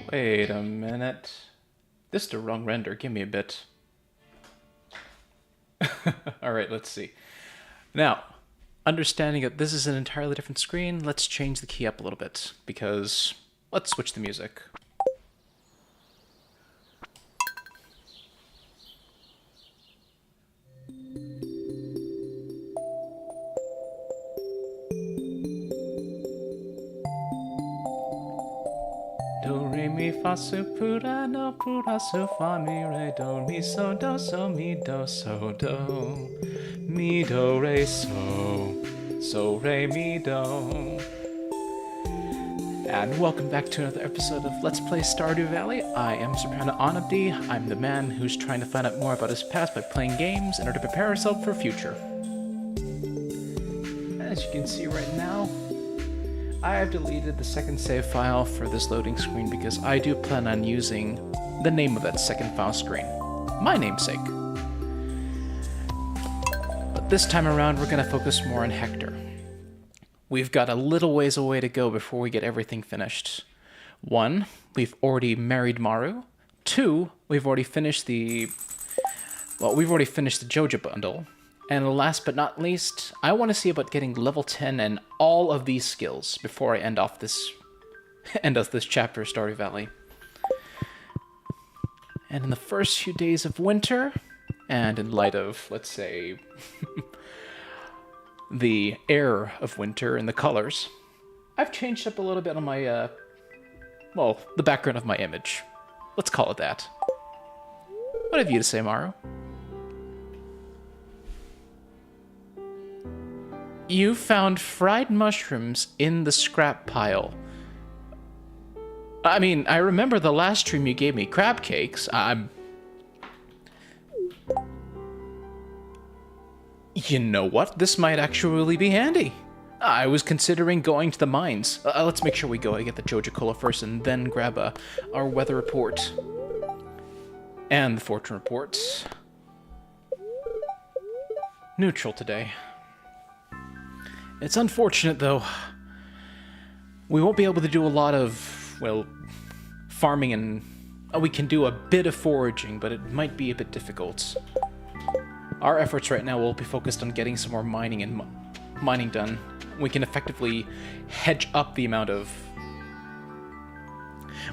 Wait a minute. This is the wrong render. Give me a bit. Alright, let's see. Now, understanding that this is an entirely different screen, let's change the key up a little bit, because let's switch the music. Do, re, mi, fa, so, pura, no, pura, so, fa, mi, re, do, mi, so, do, mi, do, re, so, re, mi, do. And welcome back to another episode of Let's Play Stardew Valley. I am Soprano Onobdy. I'm the man who's trying to find out more about his past by playing games in order to prepare himself for future. As you can see right now, I have deleted the second save file for this loading screen because I do plan on using the name of that second file screen, my namesake. But this time around, we're going to focus more on Hector. We've got a little ways away to go before we get everything finished. 1, we've already married Maru. 2, we've already finished the Joja bundle. And last but not least, I want to see about getting level 10 and all of these skills before I end off this chapter of Stardew Valley. And in the first few days of winter, and in light of, let's say, the air of winter and the colors, I've changed up a little bit on my, the background of my image. Let's call it that. What have you to say, Maru? You found fried mushrooms in the scrap pile. I mean, I remember the last stream you gave me crab cakes. You know what? This might actually be handy. I was considering going to the mines. Let's make sure we go and get the Joja Cola first and then grab our weather report. And the fortune report. Neutral today. It's unfortunate, though. We won't be able to do a lot of, well, farming and... we can do a bit of foraging, but it might be a bit difficult. Our efforts right now will be focused on getting some more mining and mining done. We can effectively hedge up the amount of...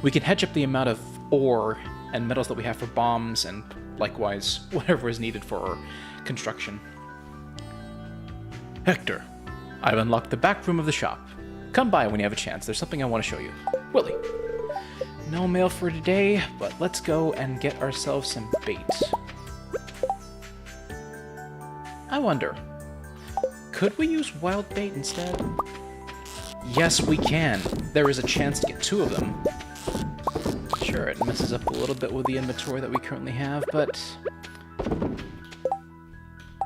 We can hedge up the amount of ore and metals that we have for bombs and, likewise, whatever is needed for construction. Hector. I've unlocked the back room of the shop. Come by when you have a chance. There's something I want to show you. Willie. No mail for today, but let's go and get ourselves some bait. I wonder, could we use wild bait instead? Yes, we can. There is a chance to get 2 of them. Sure, it messes up a little bit with the inventory that we currently have, but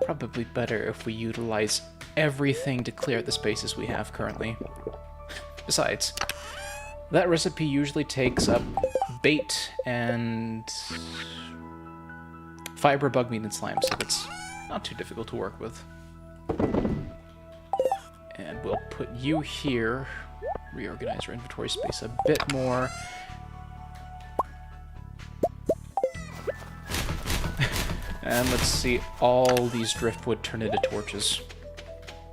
probably better if we utilize everything to clear out the spaces we have currently. Besides, that recipe usually takes up bait and fiber, bug meat, and slime, so it's not too difficult to work with. And we'll put you here, reorganize our inventory space a bit more. And let's see all these driftwood turn into torches.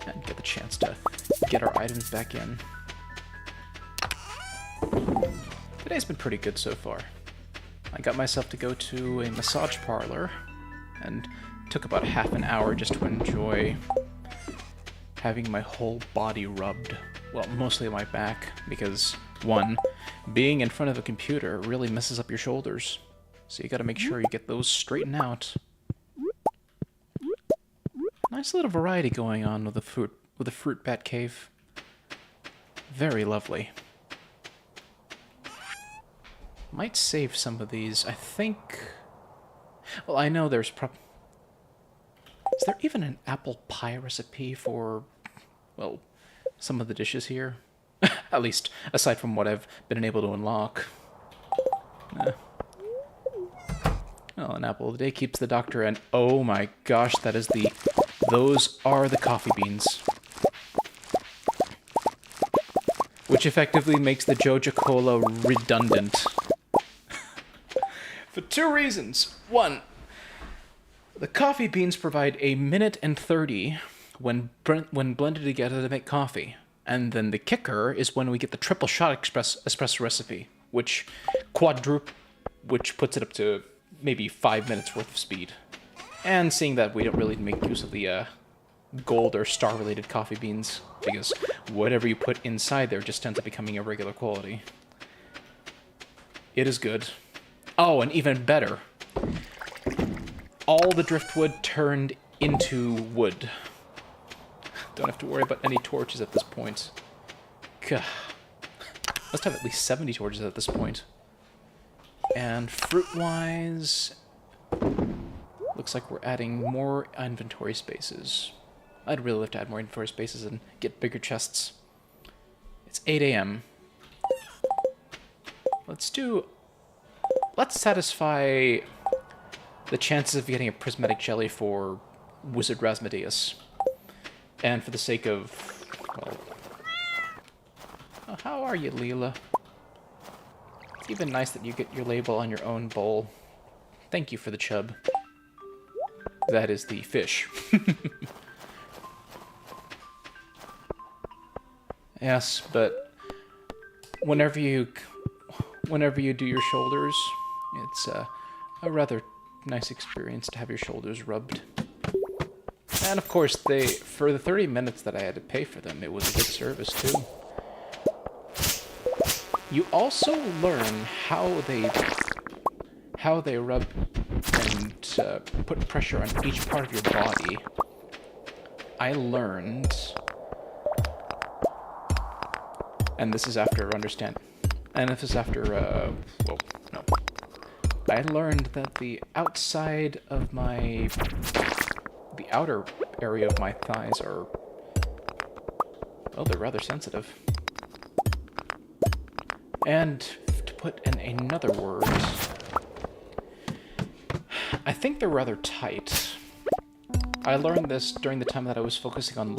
And get the chance to get our items back in. Today's been pretty good so far. I got myself to go to a massage parlor and took about half an hour just to enjoy having my whole body rubbed. Well, mostly my back, because 1, being in front of a computer really messes up your shoulders. So you gotta make sure you get those straightened out. Nice little variety going on with the fruit bat cave. Very lovely. Might save some of these. I think... Well, I know there's Is there even an apple pie recipe for, well, some of the dishes here? At least, aside from what I've been able to unlock. Well, an apple a day keeps the doctor, and oh my gosh, those are the coffee beans. Which effectively makes the Joja Cola redundant. For two reasons. One, the coffee beans provide a minute and 30 when blended together to make coffee. And then the kicker is when we get the triple shot espresso recipe, which puts it up to maybe 5 minutes worth of speed. And seeing that we don't really make use of the gold or star related coffee beans, because whatever you put inside there just ends up becoming irregular quality. It is good. Oh, and even better, all the driftwood turned into wood. Don't have to worry about any torches at this point. Gah. Must have at least 70 torches at this point. And fruit-wise, looks like we're adding more inventory spaces. I'd really love to add more inventory spaces and get bigger chests. It's 8 a.m. Let's satisfy the chances of getting a prismatic jelly for Wizard Rasmodeus. And for the sake of, well... Oh, how are you, Leela? It's even nice that you get your label on your own bowl. Thank you for the chub. That is the fish. Yes, but whenever you do your shoulders, it's a rather nice experience to have your shoulders rubbed. And of course, for the 30 minutes that I had to pay for them, it was a good service too. You also learn how they rub and put pressure on each part of your body. I learned, and this is after I learned that the outside of the outer area of my thighs are, well, they're rather sensitive. And to put in another word, I think they're rather tight. I learned this during the time that I was focusing on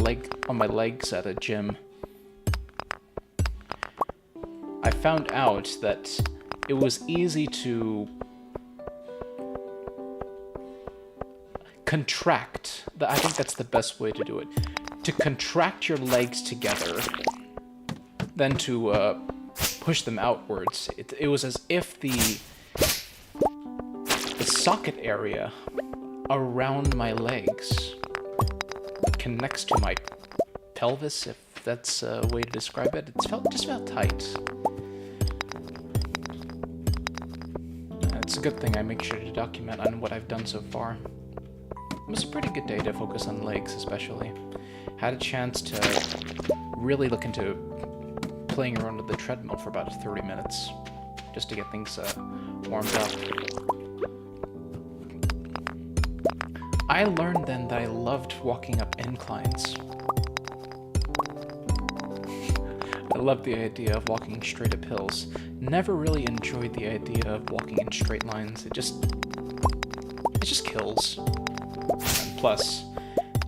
my legs at a gym. I found out that it was easy to contract. I think that's the best way to do it. To contract your legs together, then to push them outwards. It was as if the socket area around my legs connects to my pelvis, if that's a way to describe it. It just felt tight. It's a good thing I make sure to document on what I've done so far. It was a pretty good day to focus on legs, especially. Had a chance to really look into playing around with the treadmill for about 30 minutes, just to get things warmed up. I learned then that I loved walking up inclines. I loved the idea of walking straight up hills. Never really enjoyed the idea of walking in straight lines. It just kills. And plus,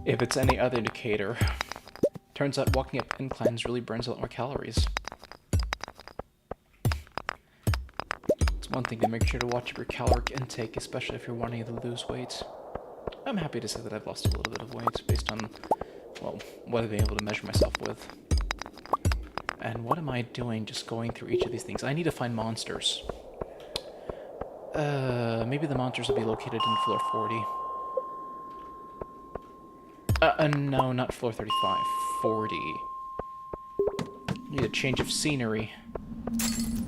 if it's any other indicator, turns out walking up inclines really burns a lot more calories. It's one thing to make sure to watch your caloric intake, especially if you're wanting to lose weight. I'm happy to say that I've lost a little bit of weight based on, well, what I've been able to measure myself with. And what am I doing just going through each of these things? I need to find monsters. Maybe the monsters will be located in floor 40. No, not floor 35. 40. Need a change of scenery.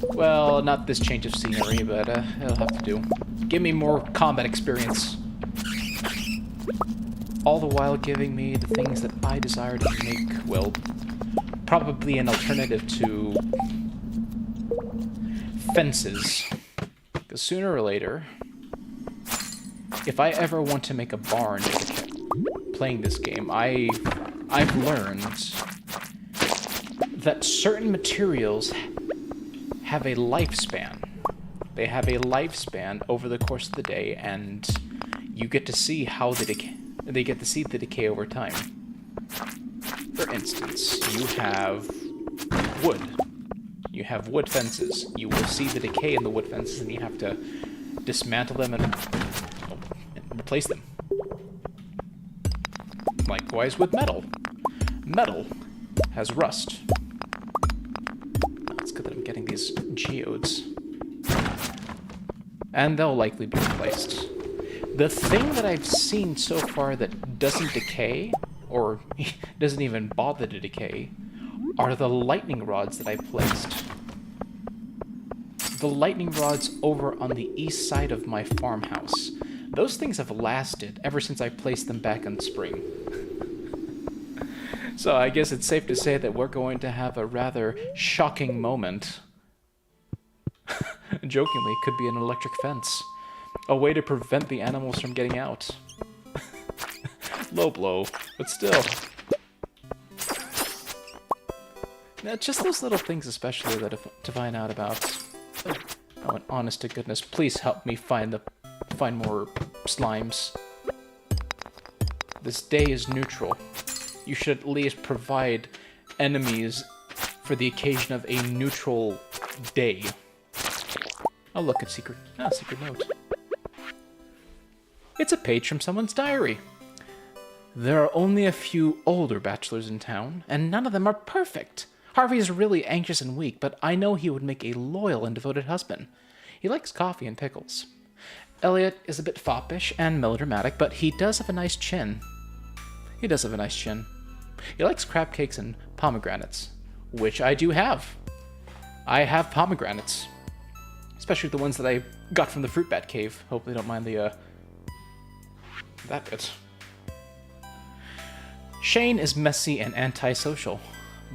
Well, not this change of scenery, but it'll have to do. Give me more combat experience. All the while giving me the things that I desire to make, well, probably an alternative to fences. Because sooner or later, if I ever want to make a barn playing this game, I've learned that certain materials have a lifespan. They have a lifespan over the course of the day, and you get to see how they get to see the decay over time. For instance, you have wood. You have wood fences. You will see the decay in the wood fences, and you have to dismantle them and replace them. Likewise with metal. Metal has rust. It's good that I'm getting these geodes. And they'll likely be replaced. The thing that I've seen so far that doesn't decay, or doesn't even bother to decay, are the lightning rods that I placed. The lightning rods over on the east side of my farmhouse. Those things have lasted ever since I placed them back in spring. So I guess it's safe to say that we're going to have a rather shocking moment. Jokingly, it could be an electric fence. A way to prevent the animals from getting out. Low blow, but still. Now, just those little things especially that to find out about. Oh, and honest to goodness, please help me find more slimes. This day is neutral. You should at least provide enemies for the occasion of a neutral day. Oh, look, it's secret note. It's a page from someone's diary. There are only a few older bachelors in town, and none of them are perfect. Harvey is really anxious and weak, but I know he would make a loyal and devoted husband. He likes coffee and pickles. Elliot is a bit foppish and melodramatic, but he does have a nice chin. He likes crab cakes and pomegranates, which I do have. I have pomegranates. Especially the ones that I got from the fruit bat cave. Hope they don't mind that bit. Shane is messy and antisocial,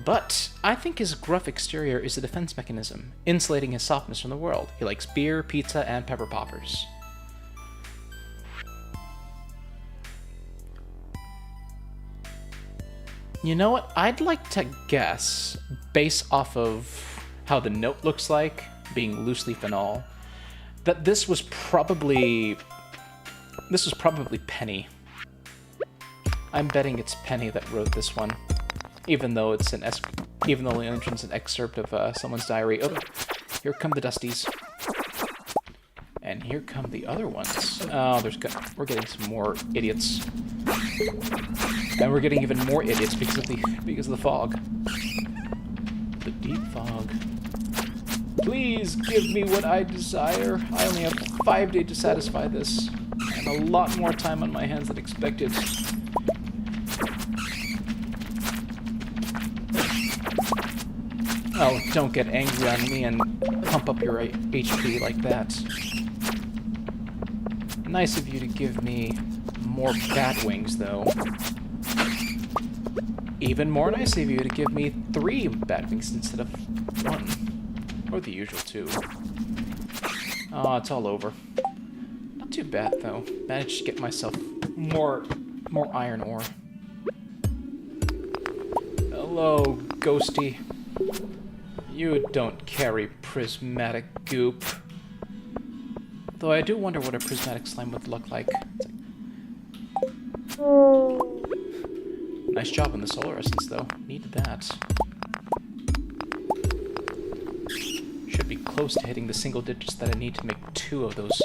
but I think his gruff exterior is a defense mechanism, insulating his softness from the world. He likes beer, pizza, and pepper poppers. You know what? I'd like to guess, based off of how the note looks like, being loose leaf and all, that this was probably Penny. I'm betting it's Penny that wrote this one, even though it's the entrance an excerpt of someone's diary. Oh, here come the Dusties, and here come the other ones. Oh, we're getting some more idiots, and we're getting even more idiots because of the fog, the deep fog. Please give me what I desire. I only have 5 days to satisfy this, and a lot more time on my hands than expected. Oh, don't get angry on me and pump up your HP like that. Nice of you to give me more bat wings, though. Even more nice of you to give me 3 bat wings instead of 1. Or the usual 2. Oh, it's all over. Not too bad, though. Managed to get myself more iron ore. Hello, Ghosty. You don't carry prismatic goop. Though I do wonder what a prismatic slime would look like. Nice job on the solar essence, though. Needed that. Should be close to hitting the single digits that I need to make 2 of those.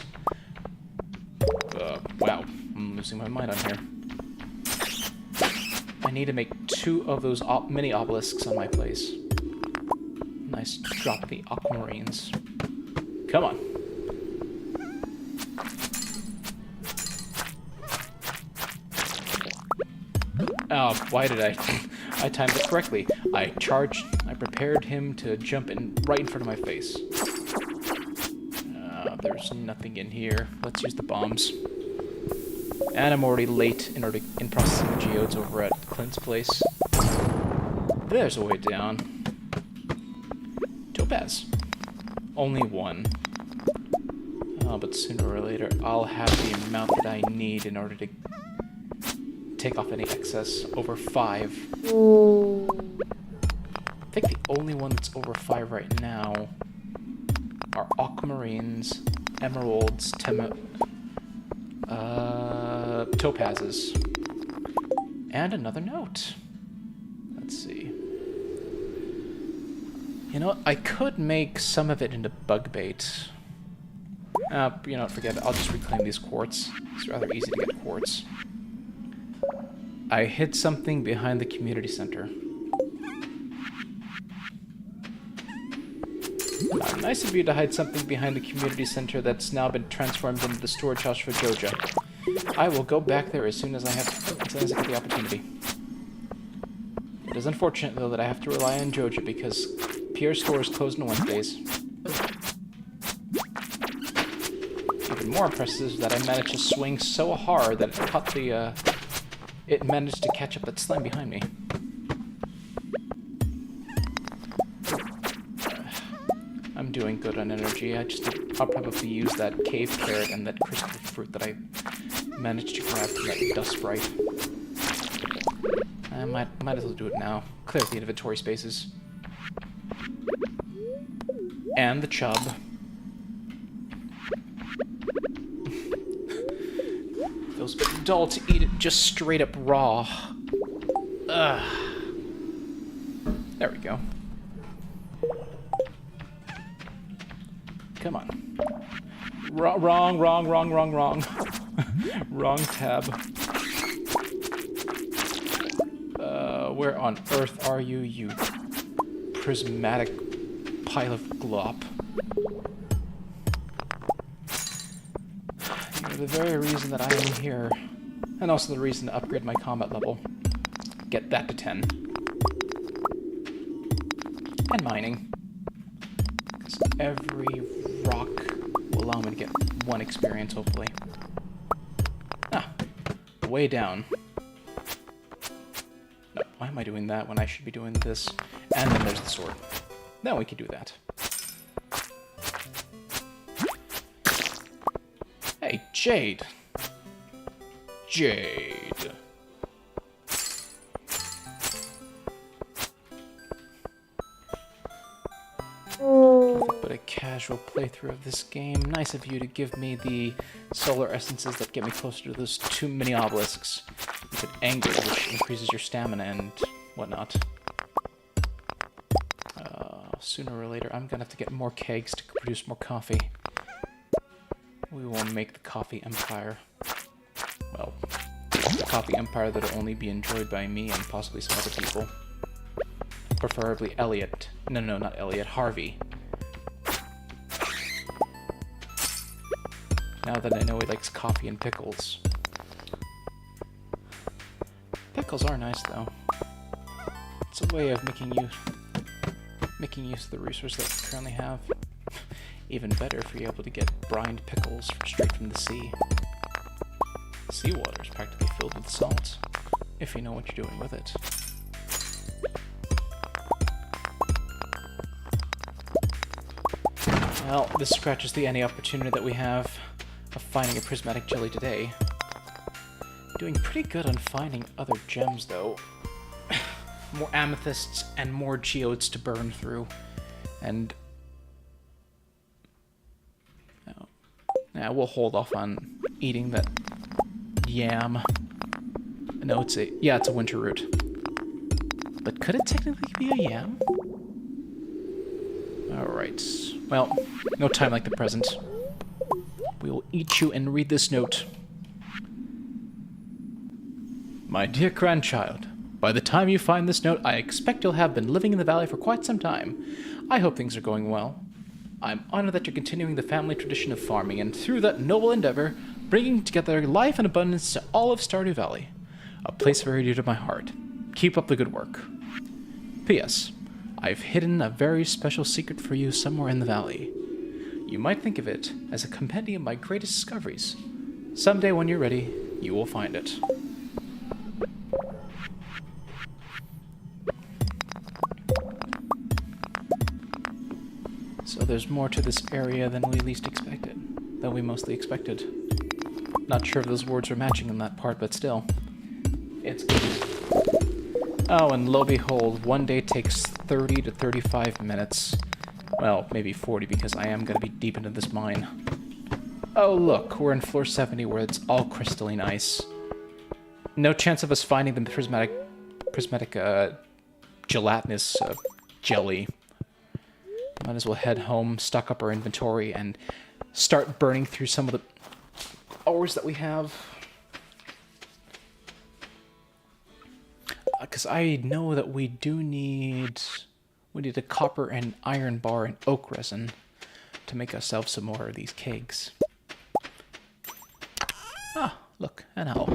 Wow. I'm losing my mind on here. I need to make 2 of those mini obelisks on my place. Nice drop of the aquamarines. Come on. Oh, why did I timed it correctly. I prepared him to jump right in front of my face. There's nothing in here. Let's use the bombs. And I'm already late in processing the geodes over at Clint's place. There's a way down. Topaz. Only 1. Oh, but sooner or later, I'll have the amount that I need in order to take off any excess over 5. I think the only one that's over 5 right now are aquamarines, emeralds, topazes, and another note. Let's see. You know what? I could make some of it into bug bait. You know what, forget it. I'll just reclaim these quartz. It's rather easy to get quartz. I hid something behind the community center. Nice of you to hide something behind the community center that's now been transformed into the storage house for Joja. I will go back there as soon as I get the opportunity. It is unfortunate, though, that I have to rely on Joja because Pierre's store is closed on Wednesdays. Even more impressive is that I managed to swing so hard that it caught the, it managed to catch up that slime behind me. I'm doing good on energy. I'll probably use that cave carrot and that crystal fruit that I managed to grab from that dust sprite. I might as well do it now. Clear the inventory spaces. And the chub. Feels a bit dull to eat it just straight up raw. Ugh. There we go. Come on. Wrong. Wrong tab. Where on earth are you, you prismatic pile of glop? You're the very reason that I am here. And also the reason to upgrade my combat level. Get that to 10. And mining. Because every rock will allow me to get 1 experience, hopefully. Ah, way down. No, why am I doing that when I should be doing this? And then there's the sword. Now we can do that. Hey, Jade! Jade! But a casual playthrough of this game. Nice of you to give me the solar essences that get me closer to those 2 mini obelisks. You could anger, which increases your stamina and whatnot. Sooner or later, I'm gonna have to get more kegs to produce more coffee. We will make the coffee empire. Well, the coffee empire that'll only be enjoyed by me and possibly some other people. Preferably Elliot. No, not Elliot. Harvey. Now that I know he likes coffee and pickles. Pickles are nice, though. It's a way of making use of the resource that we currently have. Even better if you're able to get brined pickles straight from the sea. Seawater is practically filled with salt, if you know what you're doing with it. Well, this scratches the any opportunity that we have of finding a prismatic jelly today. Doing pretty good on finding other gems, though. More amethysts and more geodes to burn through. And... we'll hold off on eating that yam. No, it's a winter root. But could it technically be a yam? Alright. Well, no time like the present. We will eat you and read this note. My dear grandchild, by the time you find this note, I expect you'll have been living in the valley for quite some time. I hope things are going well. I'm honored that you're continuing the family tradition of farming, and through that noble endeavor, bringing together life and abundance to all of Stardew Valley. A place very dear to my heart. Keep up the good work. P.S. I've hidden a very special secret for you somewhere in the valley. You might think of it as a compendium of my greatest discoveries. Someday when you're ready, you will find it. So there's more to this area than we mostly expected. Not sure if those words are matching in that part, but still. It's good. Oh, and lo behold, one day takes 30 to 35 minutes. Well, maybe 40 because I am going to be deep into this mine. Oh look, we're in floor 70 where it's all crystalline ice. No chance of us finding the prismatic gelatinous jelly. Might as well head home, stock up our inventory, and start burning through some of the ores that we have. Because I know that we need a copper and iron bar and oak resin to make ourselves some more of these kegs. Ah, look, an owl.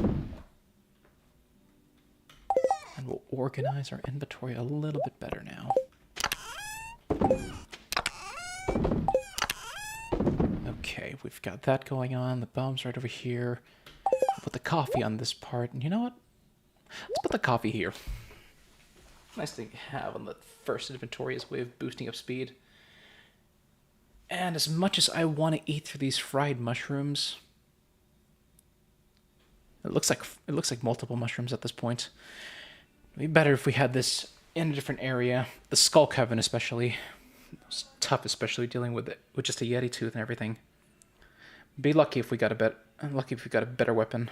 And we'll organize our inventory a little bit better now. Okay, we've got that going on. The bomb's right over here. We'll put the coffee on this part. And you know what? Let's put the coffee here. Nice thing to have on the first inventory as a way of boosting up speed. And as much as I want to eat through these fried mushrooms, it looks like multiple mushrooms at this point. It'd be better if we had this in a different area. The skull cavern especially. It's tough, especially dealing with it with just a Yeti tooth and everything. Be lucky if we got a better weapon.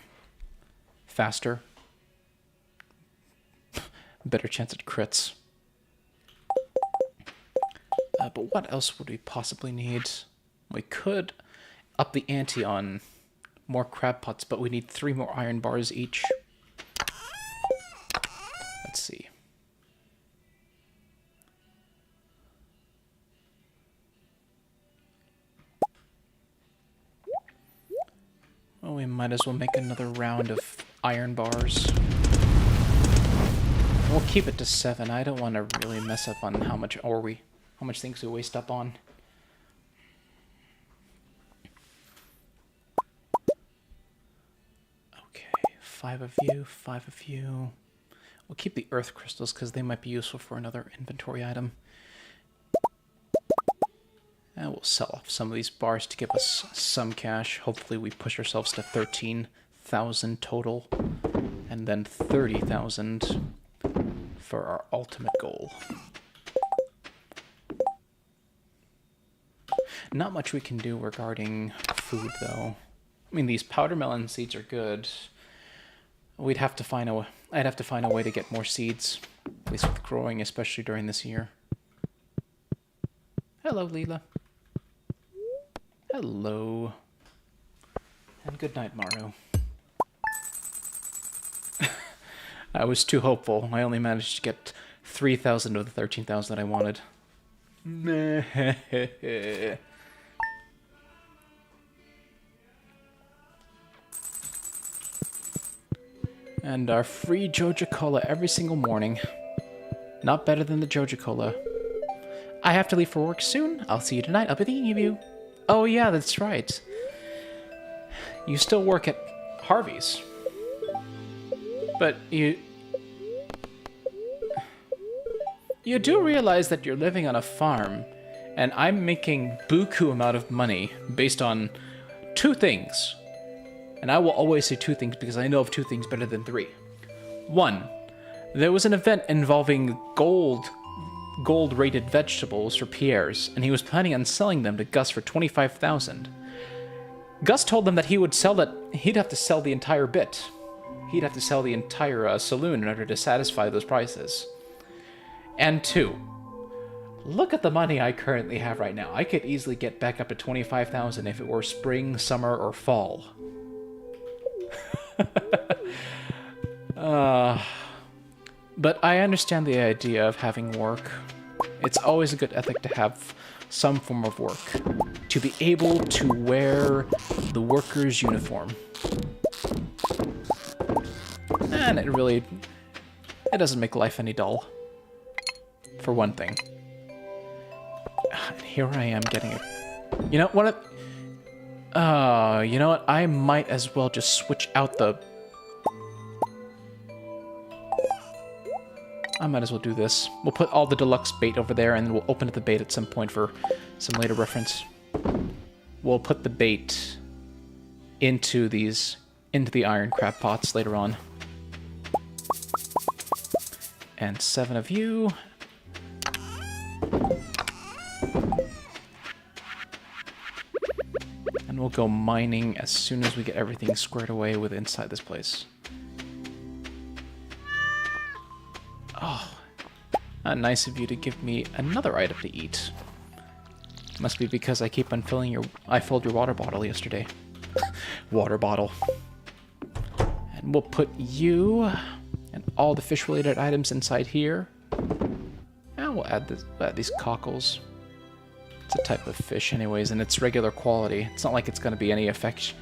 Faster. Better chance at crits. But what else would we possibly need? We could up the ante on more crab pots, but we need 3 more iron bars each. Let's see. Well, we might as well make another round of iron bars. We'll keep it to 7. I don't want to really mess up on how much things we waste up on. Okay, 5 of you, 5 of you. We'll keep the earth crystals because they might be useful for another inventory item. And we'll sell off some of these bars to give us some cash. Hopefully we push ourselves to 13,000 total. And then 30,000 for our ultimate goal. Not much we can do regarding food, though. I mean, these powder melon seeds are good. I'd have to find a way to get more seeds, at least with growing, especially during this year. Hello, Leela. Hello. And good night, Maru. I was too hopeful. I only managed to get 3,000 of the 13,000 that I wanted. And our free Joja Cola every single morning. Not better than the Joja Cola. I have to leave for work soon. I'll see you tonight. I'll be thinking of you. Oh yeah, that's right. You still work at Harvey's. But you do realize that you're living on a farm, and I'm making buku amount of money based on 2 things. And I will always say 2 things because I know of 2 things better than 3. 1, there was an event involving gold-rated vegetables for Pierre's, and he was planning on selling them to Gus for 25,000. Gus told him that he'd have to sell the entire bit. He'd have to sell the entire saloon in order to satisfy those prices. And 2, look at the money I currently have right now. I could easily get back up to 25,000 if it were spring, summer, or fall. But I understand the idea of having work. It's always a good ethic to have some form of work. To be able to wear the worker's uniform. And it doesn't make life any dull. For one thing. And here I am getting it. You know what? You know what? I might as well just switch out the... I might as well do this. We'll put all the deluxe bait over there, and then we'll open up the bait at some point for some later reference. We'll put the bait into the iron crab pots later on. And 7 of you. And we'll go mining as soon as we get everything squared away with inside this place. Oh, nice of you to give me another item to eat. Must be because I keep on filling your... I filled your water bottle yesterday. Water bottle. And we'll put you and all the fish-related items inside here. And we'll add these cockles. It's a type of fish anyways, and it's regular quality. It's not like it's going to be any effect.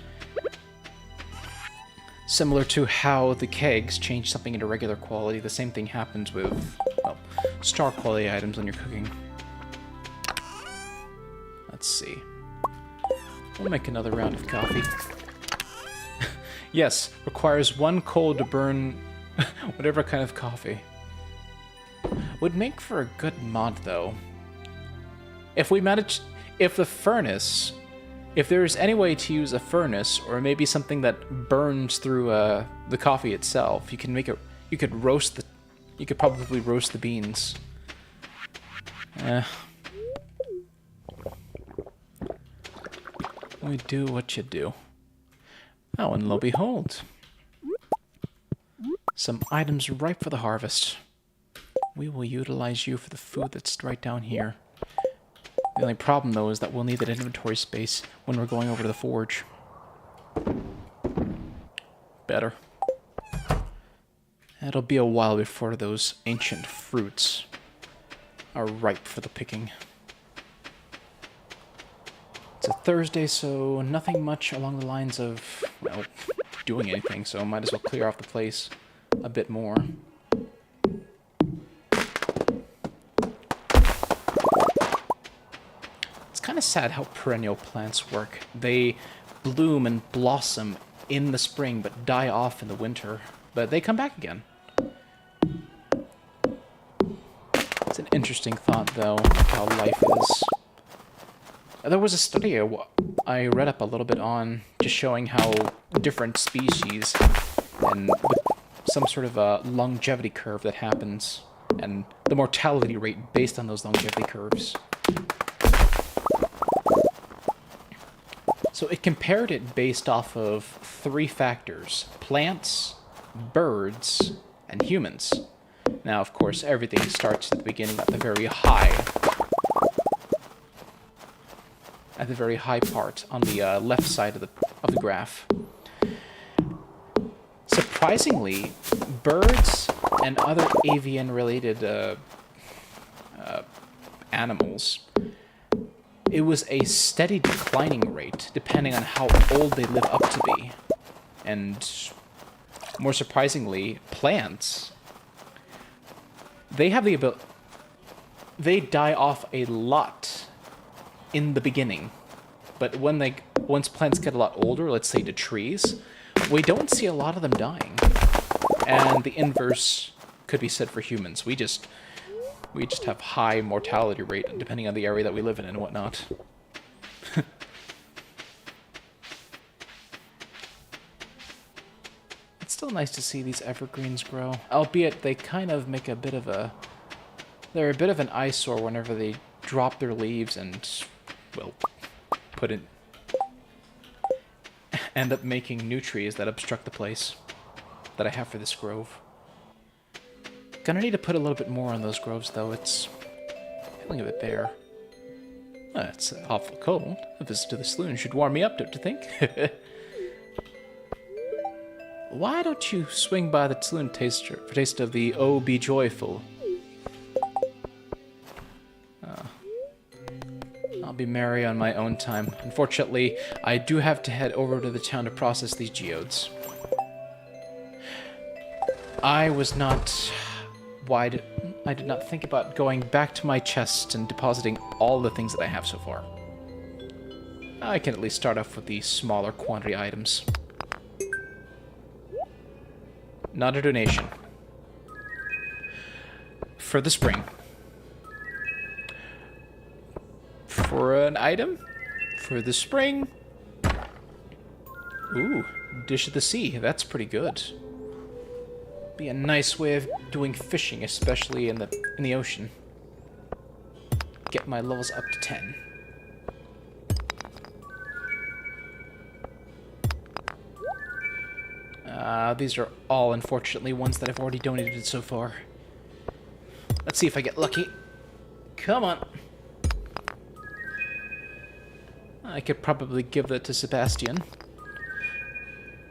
Similar to how the kegs change something into regular quality, the same thing happens with, well, star quality items when you're cooking. Let's see. We'll make another round of coffee. Yes, requires 1 coal to burn whatever kind of coffee. Would make for a good mod, though. If we manage... If the furnace... If there's any way to use a furnace, or maybe something that burns through the coffee itself, you can make it... You could roast the... You could probably roast the beans. We do what you do. Oh, and lo and behold. Some items ripe for the harvest. We will utilize you for the food that's right down here. The only problem, though, is that we'll need that inventory space when we're going over to the forge. Better. It'll be a while before those ancient fruits are ripe for the picking. It's a Thursday, so nothing much along the lines of, well, doing anything, so might as well clear off the place a bit more. It's kind of sad how perennial plants work. They bloom and blossom in the spring, but die off in the winter. But they come back again. It's an interesting thought, though, how life is. There was a study I read up a little bit on, just showing how different species and some sort of a longevity curve that happens, and the mortality rate based on those longevity curves. So it compared it based off of 3 factors: plants, birds, and humans. Now, of course, everything starts at the beginning at the very high. At the very high part on the left side of the graph. Surprisingly, birds and other avian-related animals, it was a steady declining rate depending on how old they live up to be. And more surprisingly, plants, they have the ability... They die off a lot in the beginning, but once plants get a lot older, let's say to trees, we don't see a lot of them dying. And the inverse could be said for humans. We just have high mortality rate depending on the area that we live in and whatnot. It's still nice to see these evergreens grow, albeit they kind of make a bit of a... They're a bit of an eyesore whenever they drop their leaves and, well, end up making new trees that obstruct the place that I have for this grove. Gonna need to put a little bit more on those groves, though. It's feeling a bit bare. It's awful cold. A visit to the saloon should warm me up, don't you think? Why don't you swing by the saloon for taste of the Oh Be Joyful? I'll be merry on my own time. Unfortunately, I do have to head over to the town to process these geodes. I did not think about going back to my chest and depositing all the things that I have so far. I can at least start off with the smaller quantity items. Not a donation. For the spring. For an item? For the spring? Ooh, dish of the sea. That's pretty good. Be a nice way of doing fishing, especially in the ocean. Get my levels up to 10. These are all, unfortunately, ones that I've already donated so far. Let's see if I get lucky. Come on. I could probably give that to Sebastian.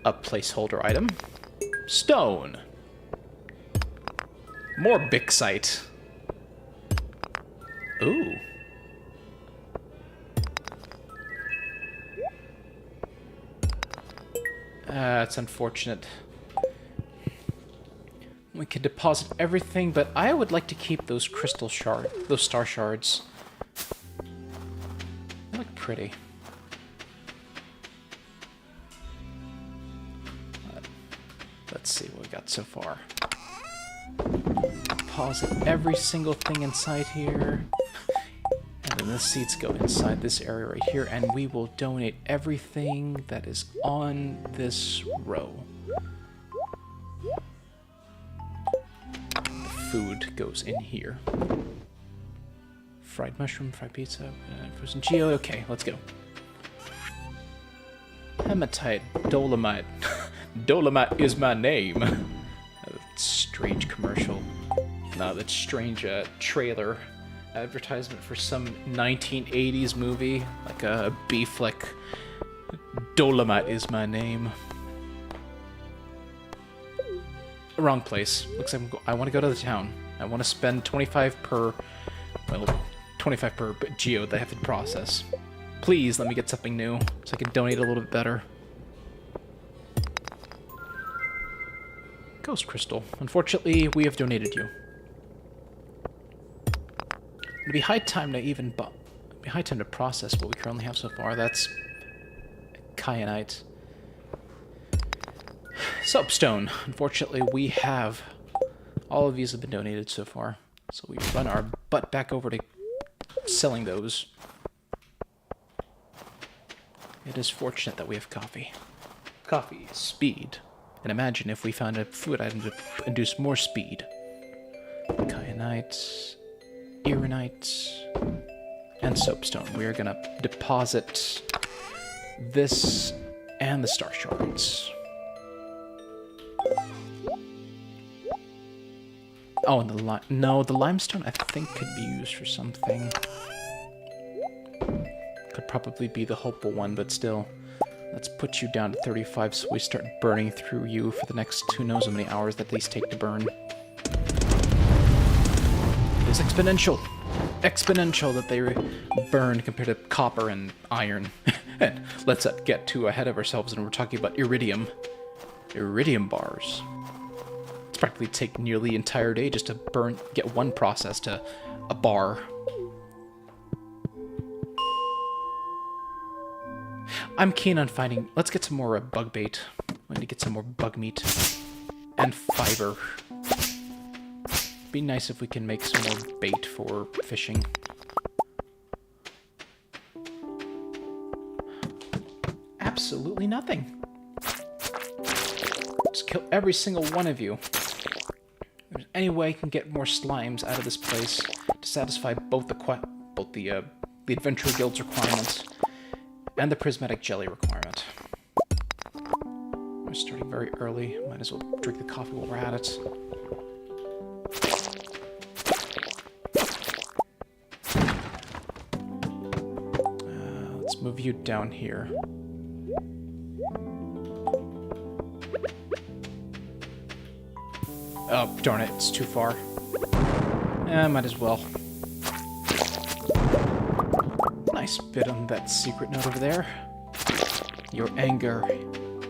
A placeholder item. Stone. More Bixite. Ooh. It's unfortunate. We could deposit everything, but I would like to keep those crystal shards, those star shards. They look pretty. Let's see what we got so far. Deposit every single thing inside here. And then the seeds go inside this area right here, and we will donate everything that is on this row. The food goes in here. Fried mushroom, fried pizza, frozen geo. Okay, let's go. Hematite, dolomite. Dolomite is my name. That strange commercial. No, that strange trailer advertisement for some 1980s movie, like a B flick. Dolomite is my name. Wrong place. Looks like I want to go to the town. I want to spend 25 per, well, 25 per geo that I have to process. Please let me get something new so I can donate a little bit better. Ghost Crystal. Unfortunately, we have donated you. It'd be high time to process what we currently have so far. That's kyanite. Soapstone. Unfortunately, we have all of these have been donated so far, so we run our butt back over to selling those. It is fortunate that we have coffee. Coffee is speed. And imagine if we found a food item to induce more speed. Kyanite, Ironite, and Soapstone. We are going to deposit this and the star shards. Oh, and the limestone I think could be used for something. Could probably be the hopeful one, but still. Let's put you down to 35 so we start burning through you for the next who knows how many hours that these take to burn. It is exponential. Exponential that they burn compared to copper and iron. And let's not get too ahead of ourselves and we're talking about iridium. Iridium bars. It's practically take nearly the entire day just to get one process to a bar. I'm keen on finding... Let's get some more bug bait. We need to get some more bug meat. And fiber. Be nice if we can make some more bait for fishing. Absolutely nothing. Just kill every single one of you. If there's any way I can get more slimes out of this place to satisfy both the Adventurer Guild's requirements and the prismatic jelly requirement. We're starting very early. Might as well drink the coffee while we're at it. Let's move you down here. Oh, darn it, it's too far. Might as well. Nice bit on that secret note over there. Your anger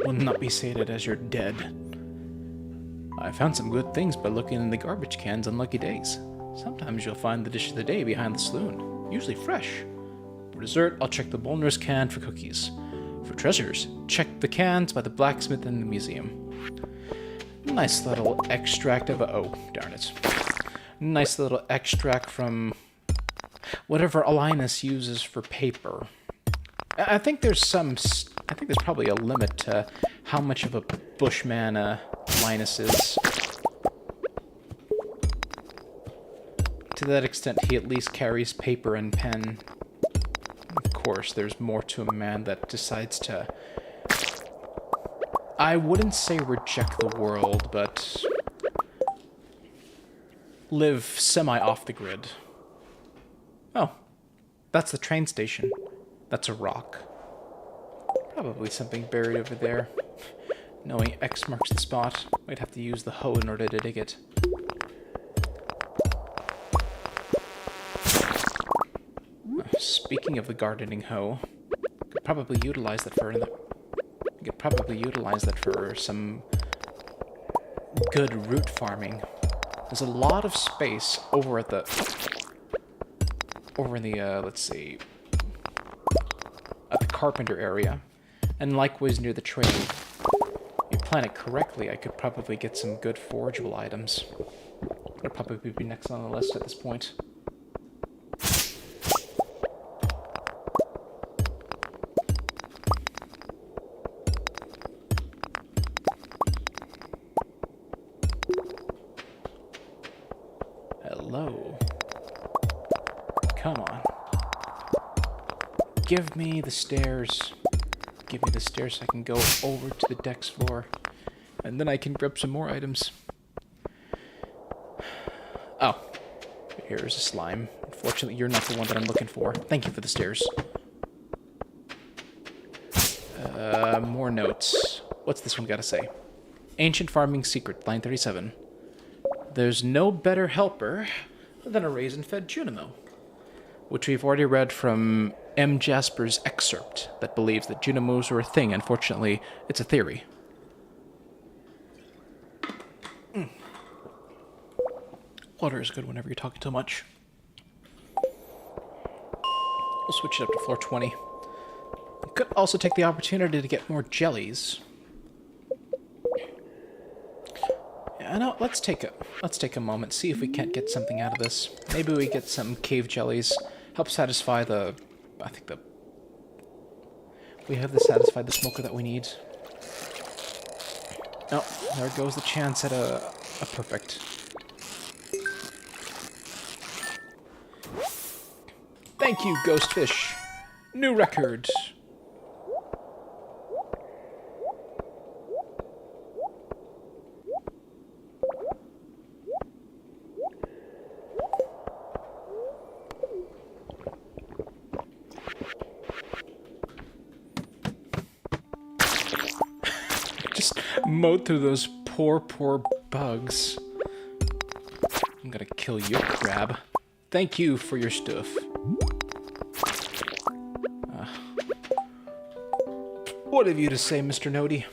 will not be sated as you're dead. I found some good things by looking in the garbage cans on lucky days. Sometimes you'll find the dish of the day behind the saloon, usually fresh. For dessert, I'll check the Bolner's can for cookies. For treasures, check the cans by the blacksmith in the museum. Nice little extract of oh, darn it. Nice little extract from whatever Alinus uses for paper. I think there's probably a limit to how much of a bushman Linus is. To that extent, he at least carries paper and pen. Of course, there's more to a man that decides to... I wouldn't say reject the world, but... live semi-off the grid. Oh, that's the train station. That's a rock. Probably something buried over there. Knowing X marks the spot, we'd have to use the hoe in order to dig it. Speaking of the gardening hoe, could probably utilize that for some good root farming. There's a lot of space over in the let's see, at the carpenter area, and likewise near the train. If you plan it correctly, I could probably get some good forageable items. It'll probably be next on the list at this point. Hello. Come on. Give me the stairs. Give me the stairs so I can go over to the deck's floor. And then I can grab some more items. Oh. Here's a slime. Unfortunately, you're not the one that I'm looking for. Thank you for the stairs. More notes. What's this one got to say? Ancient Farming Secret, line 37. There's no better helper than a raisin-fed Junimo, which we've already read from M. Jasper's excerpt that believes that Junimos are a thing. Unfortunately, it's a theory. Water is good whenever you're talking too much. We'll switch it up to floor 20. Could also take the opportunity to get more jellies. Yeah, no, let's take a moment, see if we can't get something out of this. Maybe we get some cave jellies. Help satisfy we have satisfied the smoker that we need. Oh, there goes the chance at a perfect. Thank you, Ghostfish. New record. Just mowed through those poor bugs. I'm gonna kill your crab. Thank you for your stuff. What have you to say, Mr. Onobdy?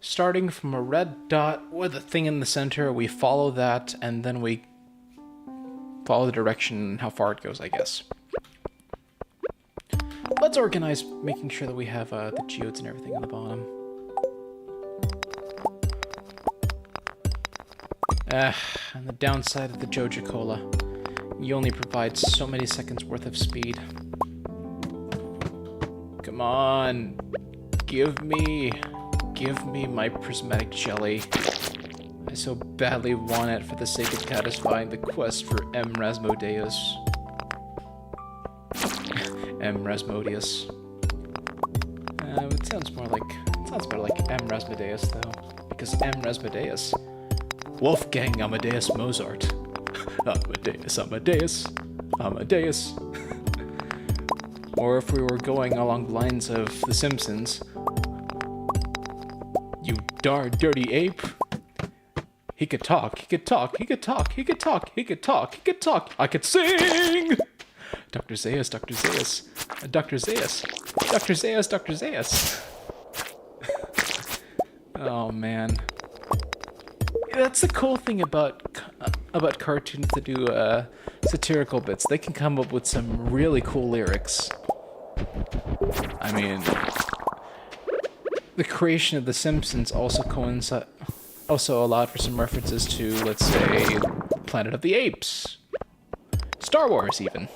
Starting from a red dot with a thing in the center, we follow that, and then we follow the direction and how far it goes, I guess. Let's organize making sure that we have the geodes and everything on the bottom. And the downside of the Joja Cola. You only provide so many seconds worth of speed. Come on. Give me my prismatic jelly. I so badly want it for the sake of satisfying the quest for M. Rasmodeus. M. Rasmodeus. It sounds better like M. Rasmodeus though, because M. Rasmodeus, Wolfgang Amadeus Mozart. Amadeus. Or if we were going along the lines of The Simpsons, you darn dirty ape. He could talk. I could sing! Dr. Zaius. Oh, man. That's the cool thing about cartoons that do satirical bits. They can come up with some really cool lyrics. I mean, the creation of The Simpsons also allowed for some references to, let's say, Planet of the Apes, Star Wars even.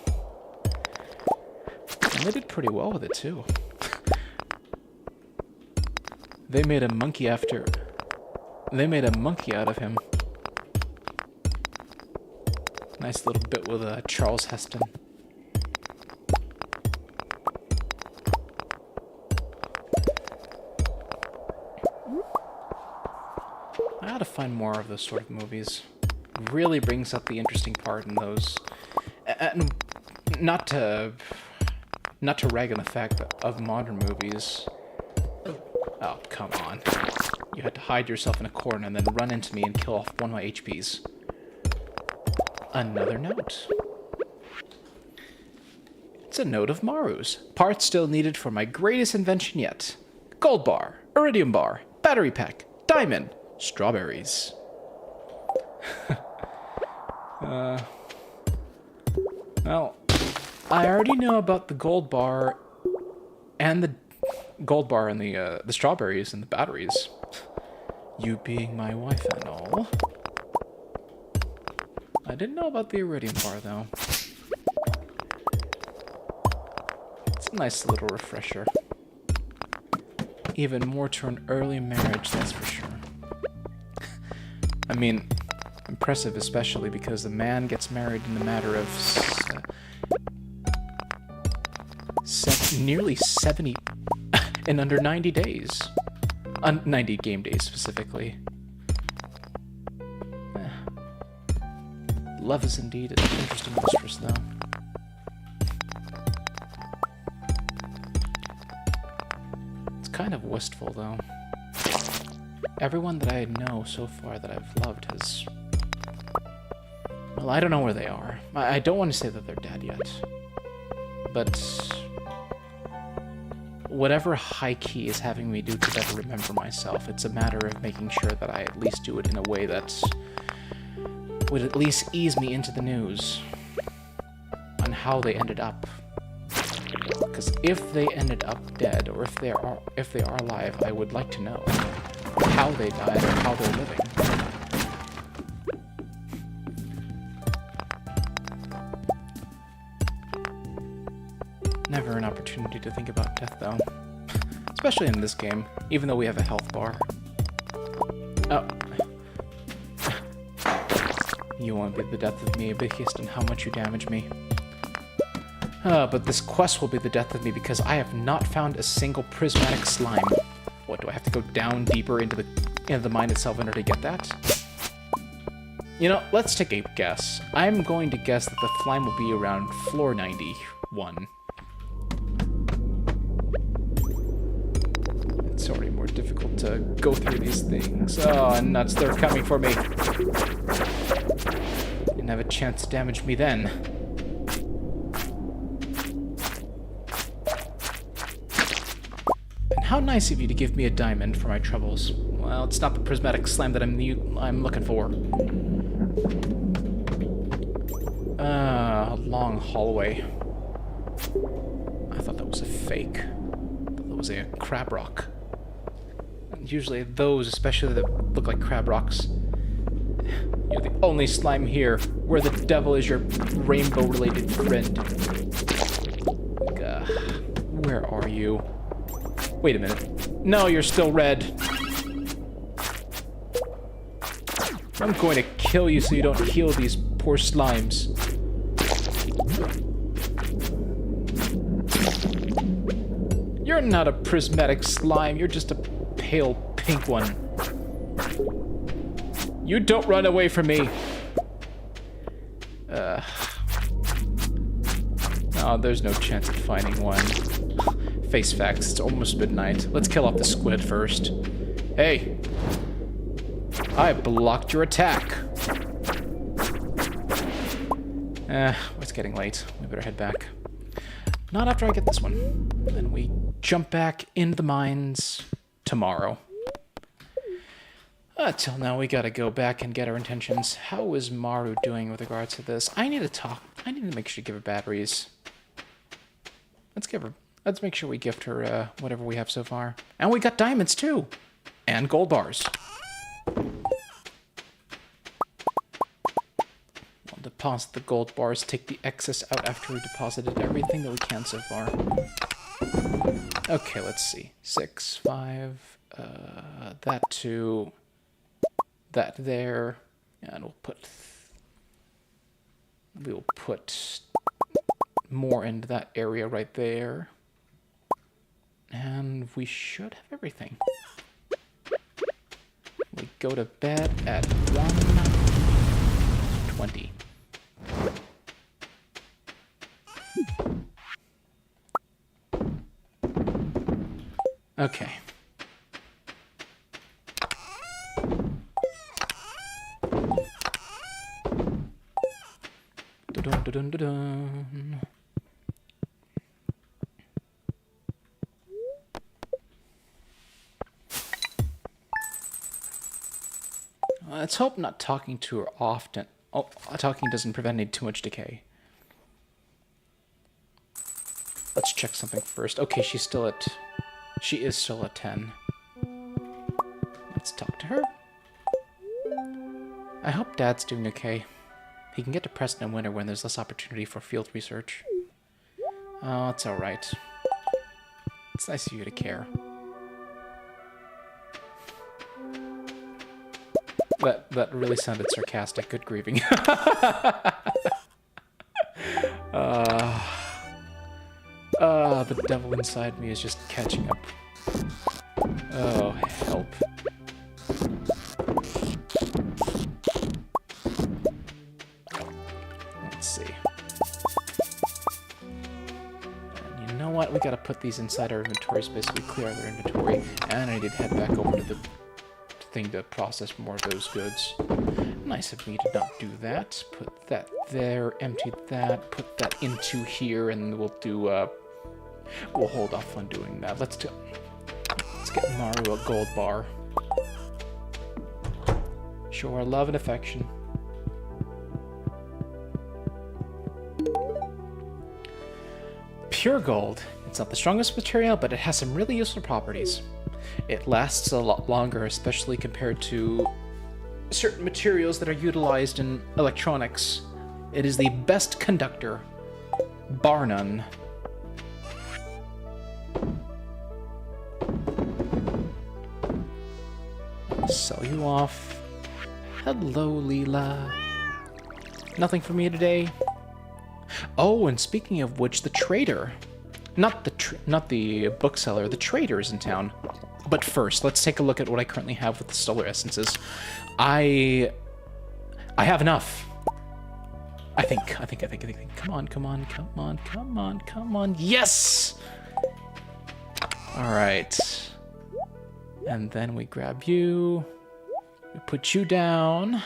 And they did pretty well with it too. They made a monkey out of him. Nice little bit with Charles Heston. I ought to find more of those sort of movies. Really brings up the interesting part in those. And not to Not to rag on the fact of modern movies. Oh, come on. You had to hide yourself in a corner and then run into me and kill off one of my HPs. Another note. It's a note of Maru's. Parts still needed for my greatest invention yet. Gold bar, iridium bar, battery pack, diamond, strawberries. Well, I already know about the gold bar and the strawberries and the batteries. You being my wife and all. I didn't know about the iridium bar, though. It's a nice little refresher. Even more to an early marriage, that's for sure. I mean, impressive especially because the man gets married in a matter of nearly 70 in under 90 days. 90 game days, specifically. Love is indeed an interesting mistress, though. It's kind of wistful, though. Everyone that I know so far that I've loved has... Well, I don't know where they are. I don't want to say that they're dead yet. But... whatever high key is having me do to better remember myself, it's a matter of making sure that I at least do it in a way that would at least ease me into the news on how they ended up. Because if they ended up dead, or if they are alive, I would like to know how they died or how they're living. Never an opportunity to think about death, though. Especially in this game, even though we have a health bar. Oh. You won't be the death of me based on how much you damage me. But this quest will be the death of me because I have not found a single prismatic slime. What, do I have to go down deeper into the mine itself in order to get that? You know, let's take a guess. I'm going to guess that the slime will be around floor 91. It's already more difficult to go through these things. Oh, nuts, they're coming for me. Didn't have a chance to damage me then. And how nice of you to give me a diamond for my troubles. Well, it's not the prismatic slime that I'm looking for. A long hallway. I thought that was a fake. I thought that was a crab rock. And usually those, especially that look like crab rocks, you're the only slime here where the devil is your rainbow-related friend. Where are you? Wait a minute. No, you're still red. I'm going to kill you so you don't heal these poor slimes. You're not a prismatic slime, you're just a pale pink one. You don't run away from me. Oh, there's no chance of finding one. Face facts, it's almost midnight. Let's kill off the squid first. Hey! I blocked your attack! It's getting late. We better head back. Not after I get this one. Then we jump back into the mines tomorrow. Till now, we gotta go back and get our intentions. How is Maru doing with regards to this? I need to talk. I need to make sure to give her batteries. Let's make sure we gift her whatever we have so far. And we got diamonds too! And gold bars. We'll deposit the gold bars, take the excess out after we deposited everything that we can so far. Okay, let's see. 6, 5, that 2, that there, and we'll put more into that area right there. And we should have everything. We go to bed at 1:20. Okay. Dun, dun, dun, dun. Let's hope not talking to her often. Oh, talking doesn't prevent any too much decay. Let's check something first. Okay, she is still at 10. Let's talk to her. I hope Dad's doing okay. He can get depressed in winter when there's less opportunity for field research. Oh, it's alright. It's nice of you to care. That really sounded sarcastic. Good grieving. The devil inside me is just catching up. Oh, help. Let's see. And you know what? We gotta put these inside our inventory space so we clear our inventory. And I need to head back over to the thing to process more of those goods. Nice of me to not do that. Put that there, empty that, put that into here, and we'll do, we'll hold off on doing that. Let's get Mario a gold bar. Show our love and affection. Pure gold. It's not the strongest material, but it has some really useful properties. It lasts a lot longer, especially compared to certain materials that are utilized in electronics. It is the best conductor, bar none. Sell you off. Hello, Leela. Nothing for me today. Oh, and speaking of which, the trader. Not the bookseller, the trader is in town. But first, let's take a look at what I currently have with the solar essences. I have enough. I think. Come on. Yes! All right. And then we grab you. We put you down.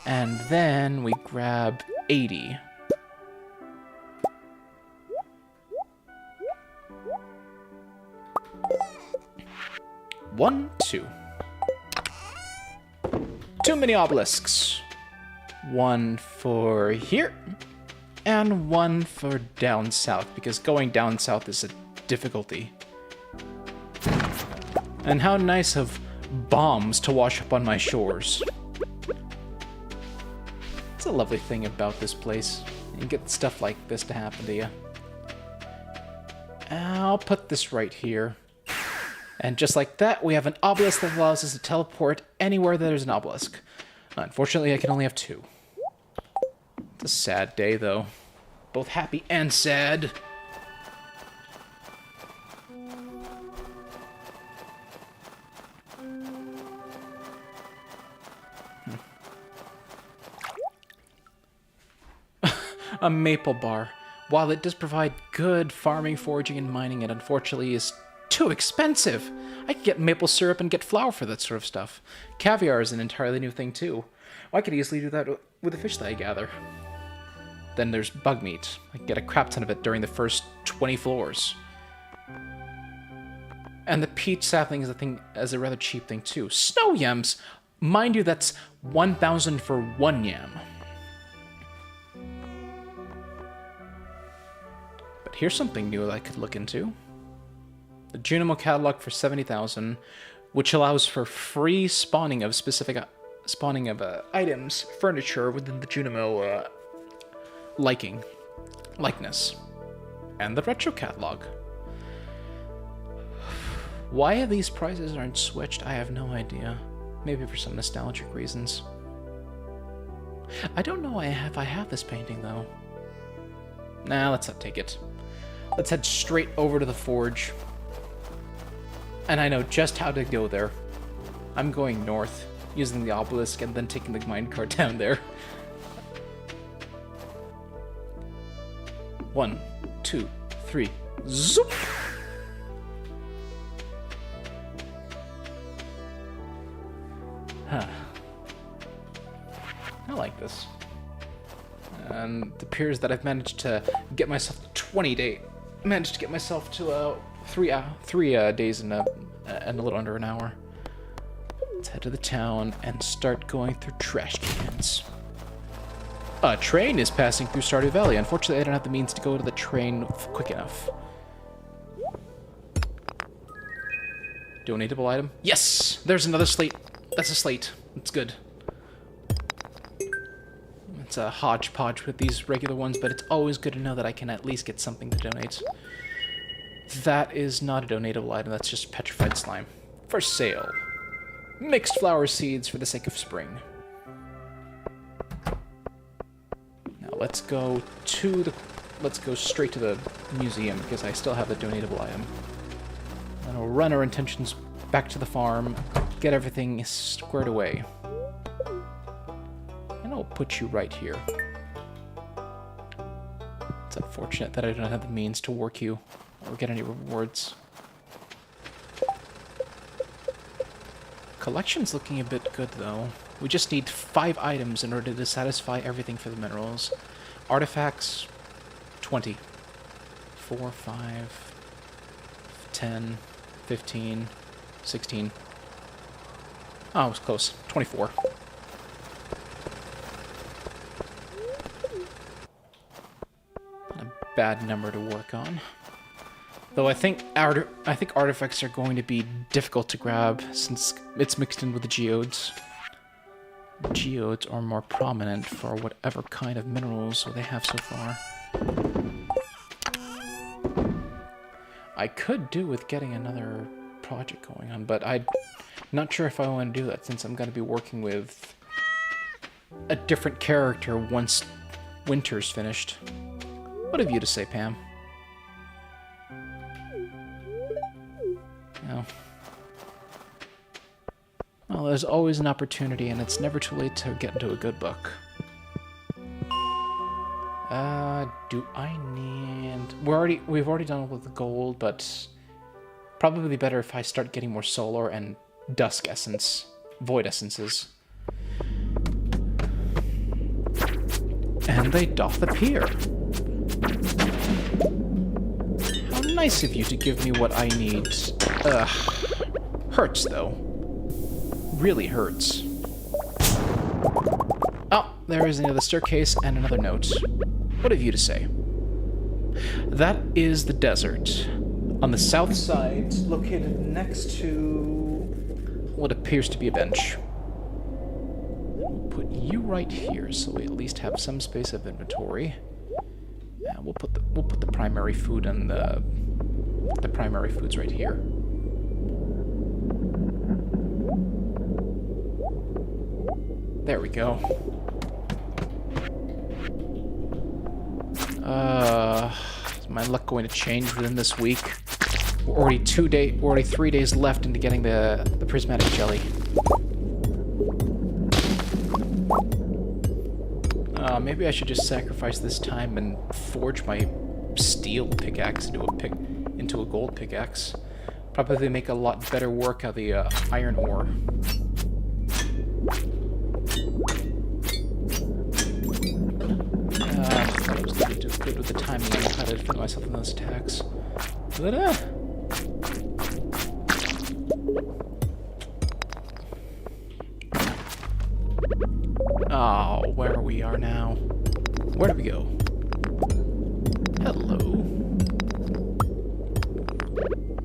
And then we grab 80. One, two. Too many obelisks. One for here, and one for down south, because going down south is a difficulty. And how nice of bombs to wash up on my shores. It's a lovely thing about this place. You get stuff like this to happen to you. I'll put this right here. And just like that, we have an obelisk that allows us to teleport anywhere that there's an obelisk. Unfortunately, I can only have 2. It's a sad day, though. Both happy and sad. A maple bar. While it does provide good farming, foraging, and mining, it unfortunately is too expensive. I could get maple syrup and get flour for that sort of stuff. Caviar is an entirely new thing, too. I could easily do that with the fish that I gather. Then there's bug meat. I can get a crap ton of it during the first 20 floors. And the peach sapling is a rather cheap thing, too. Snow yams! Mind you, that's 1,000 for 1 yam. But here's something new that I could look into. The Junimo catalog for 70,000, which allows for free spawning of items, furniture within the Junimo likeness, and the retro catalog. Why these prices aren't switched, I have no idea. Maybe for some nostalgic reasons. I don't know if I have this painting though. Nah, let's not take it. Let's head straight over to the forge. And I know just how to go there. I'm going north, using the obelisk, and then taking the minecart down there. 1, 2, 3, zoop! Huh. I like this. And it appears that I've managed to get myself to 20 days. Managed to get myself to three days in a little under an hour. Let's head to the town and start going through trash cans. A train is passing through Stardew Valley. Unfortunately, I don't have the means to go to the train quick enough. Donatable item? Yes! There's another slate. That's a slate. It's good. It's a hodgepodge with these regular ones, but it's always good to know that I can at least get something to donate. That is not a donatable item. That's just petrified slime. For sale. Mixed flower seeds for the sake of spring. Now let's go straight to the museum because I still have the donatable item. And we'll run our intentions back to the farm, get everything squared away. And I'll put you right here. It's unfortunate that I don't have the means to work you or get any rewards. Collection's looking a bit good, though. We just need 5 items in order to satisfy everything for the minerals. Artifacts, 20. 4, 5, 10, 15, 16. Oh, it was close. 24. Not a bad number to work on. Though I think artifacts are going to be difficult to grab since it's mixed in with the geodes. Geodes are more prominent for whatever kind of minerals they have so far. I could do with getting another project going on, but I'm not sure if I want to do that since I'm going to be working with a different character once winter's finished. What have you to say, Pam? No. Well, there's always an opportunity, and it's never too late to get into a good book. Do I need... We've already done it with the gold, but probably better if I start getting more solar and dusk essence, void essences. And they doth appear. How nice of you to give me what I need. Ugh. Hurts, though. Really hurts. Oh, there is another staircase and another note. What have you to say? That is the desert. On the south side, located next to what appears to be a bench. We'll put you right here, so we at least have some space of inventory. Yeah, we'll put the primary food and the primary foods right here. There we go. Is my luck going to change within this week? We're already 3 days left into getting the prismatic jelly. Maybe I should just sacrifice this time and forge my steel pickaxe into a gold pickaxe. Probably make a lot better work of the iron ore. I thought I was going to do good with the timing. I know how to defend myself in those attacks. But, oh, where we are now. Where do we go? Hello.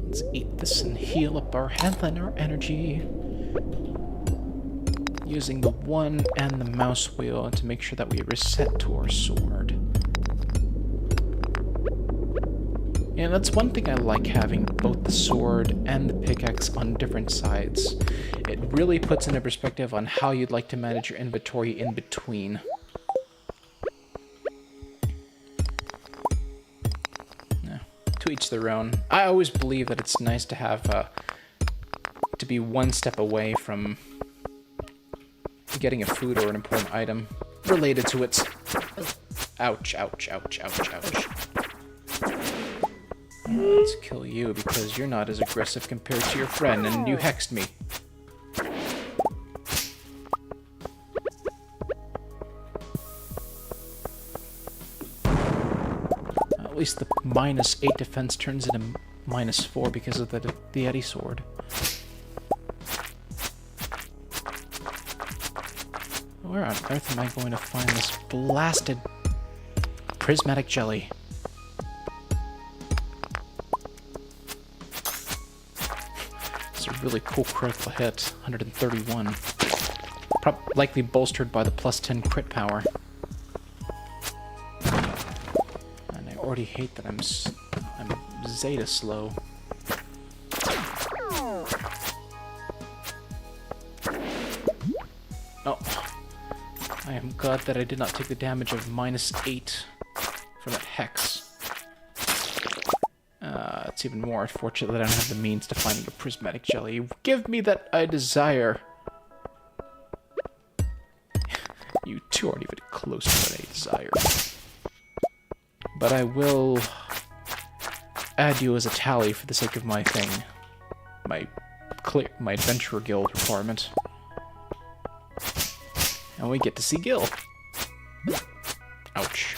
Let's eat this and heal up our health and our energy. Using the 1 and the mouse wheel to make sure that we reset to our sword. Yeah, that's one thing I like, having both the sword and the pickaxe on different sides. It really puts into perspective on how you'd like to manage your inventory in between. Yeah, to each their own. I always believe that it's nice to have to be one step away from getting a food or an important item related to it. Ouch, ouch, ouch, ouch, ouch. Let's kill you because you're not as aggressive compared to your friend and you hexed me. At least the -8 defense turns into -4 because of the Eddy Sword. Where on earth am I going to find this blasted prismatic jelly? It's a really cool critical hit, 131. Likely bolstered by the +10 crit power. And I already hate that I'm Zeta slow. Oh. I am glad that I did not take the damage of -8 from that hex. It's even more unfortunate that I don't have the means to find a prismatic jelly. Give me that I desire. You two aren't even close to what I desire. But I will add you as a tally for the sake of my thing. My adventurer guild requirement. And we get to see Gil. Ouch.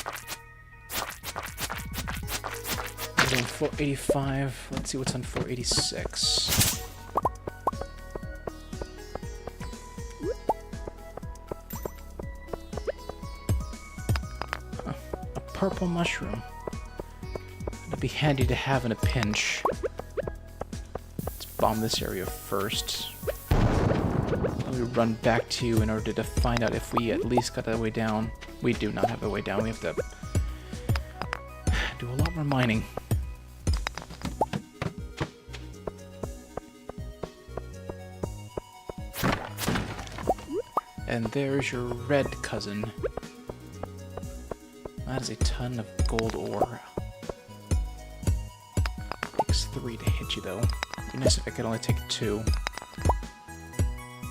We're on 485. Let's see what's on 486. Huh. A purple mushroom. It'll be handy to have in a pinch. Let's bomb this area first. We run back to you in order to find out if we at least got that way down. We do not have a way down. We have to do a lot more mining. And there's your red cousin. That is a ton of gold ore. Takes 3 to hit you though. It'd be nice if I could only take 2.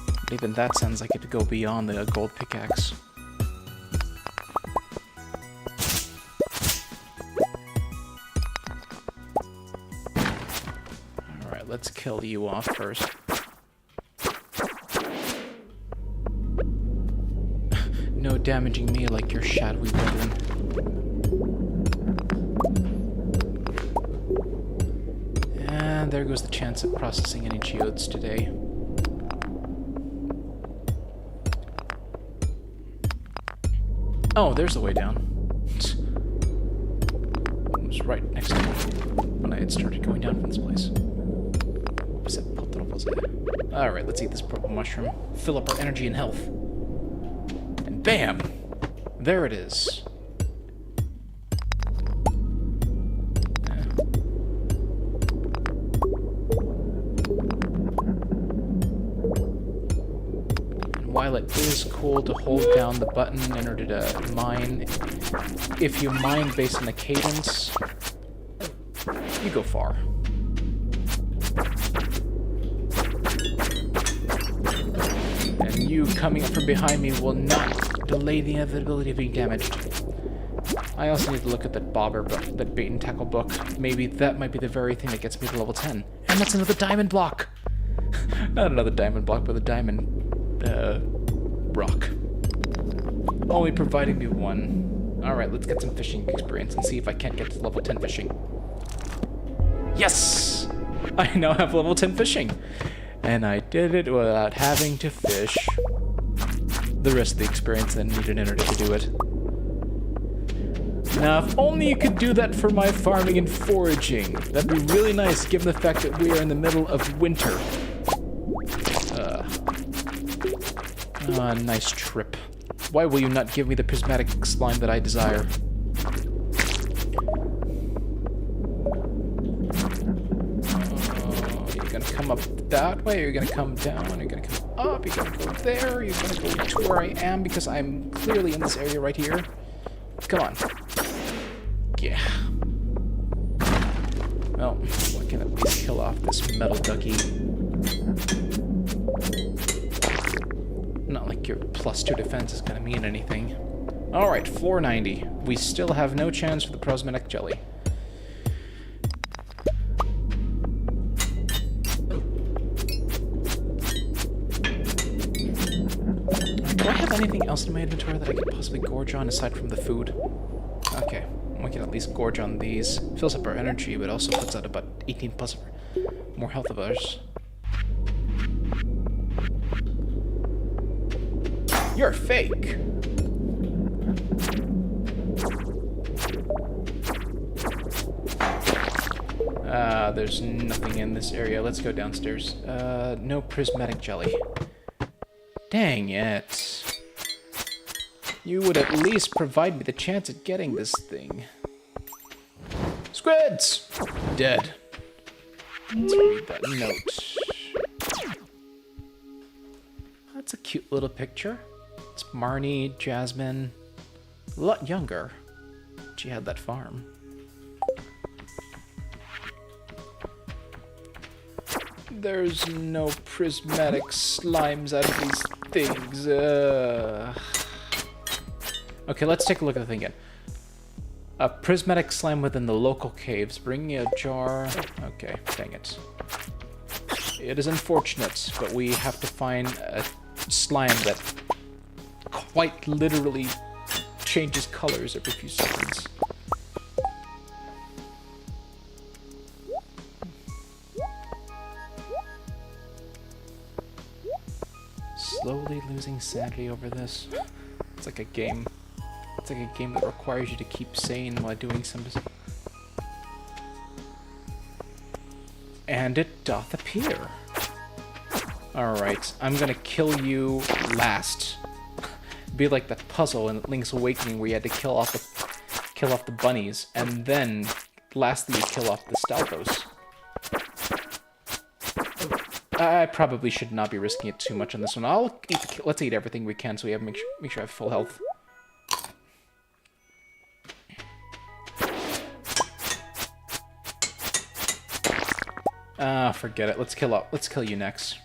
But even that sounds like it would go beyond the gold pickaxe. Alright, let's kill you off first. No damaging me like your shadowy brethren. And there goes the chance of processing any geodes today. Oh, there's the way down. It was right next to me when I had started going down from this place. What was it? Alright, let's eat this purple mushroom. Fill up our energy and health. And bam! There it is. While it is cool to hold down the button in order to mine, if you mine based on the cadence, you go far. And you coming up from behind me will not delay the inevitability of being damaged. I also need to look at that bobber book, that bait and tackle book. Maybe that might be the very thing that gets me to level 10. And that's another diamond block! Not another diamond block, but a diamond rock. Only providing me 1. Alright, let's get some fishing experience and see if I can't get to level 10 fishing. Yes! I now have level 10 fishing! And I did it without having to fish the rest of the experience that I needed in order to do it. Now, if only you could do that for my farming and foraging. That'd be really nice, given the fact that we are in the middle of winter. Nice trip. Why will you not give me the prismatic slime that I desire? You're gonna come up that way, you're gonna come down, you're gonna come up, you're gonna go there, you're gonna go to where I am because I'm clearly in this area right here. Come on. Yeah. Well, I can at least kill off this metal ducky. Not like your +2 defense is gonna mean anything. Alright, floor 90. We still have no chance for the prismatic jelly. Do I have anything else in my inventory that I could possibly gorge on aside from the food? Okay, we can at least gorge on these. Fills up our energy, but also puts out about 18 plus more health of ours. You're fake! There's nothing in this area. Let's go downstairs. No prismatic jelly. Dang it. You would at least provide me the chance at getting this thing. Squids! Dead. Let's read that note. That's a cute little picture. It's Marnie, Jasmine. A lot younger. She had that farm. There's no prismatic slimes out of these things. Okay, let's take a look at the thing again. A prismatic slime within the local caves. Bring me a jar. Okay, dang it. It is unfortunate, but we have to find a slime that quite literally changes colors every few seconds. Slowly losing sanity over this. It's like a game. It's like a game that requires you to keep sane while doing some... And it doth appear. Alright, I'm gonna kill you last. Be like that puzzle in Link's Awakening where you had to kill off the bunnies, and then lastly you kill off the Stalfos. I probably should not be risking it too much on this one. Let's eat everything we can so we have make sure I have full health. Forget it. Let's kill you next.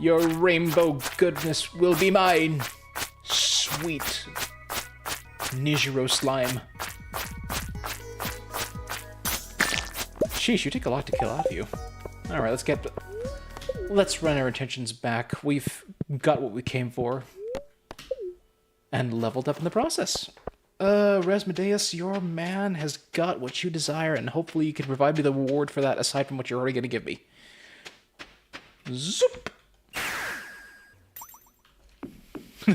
Your rainbow goodness will be mine. Sweet Nijiro slime. Sheesh, you take a lot to kill out of you. Alright, let's run our attentions back. We've got what we came for. And leveled up in the process. Rasmodeus, your man has got what you desire, and hopefully you can provide me the reward for that aside from what you're already going to give me. Zoop! It's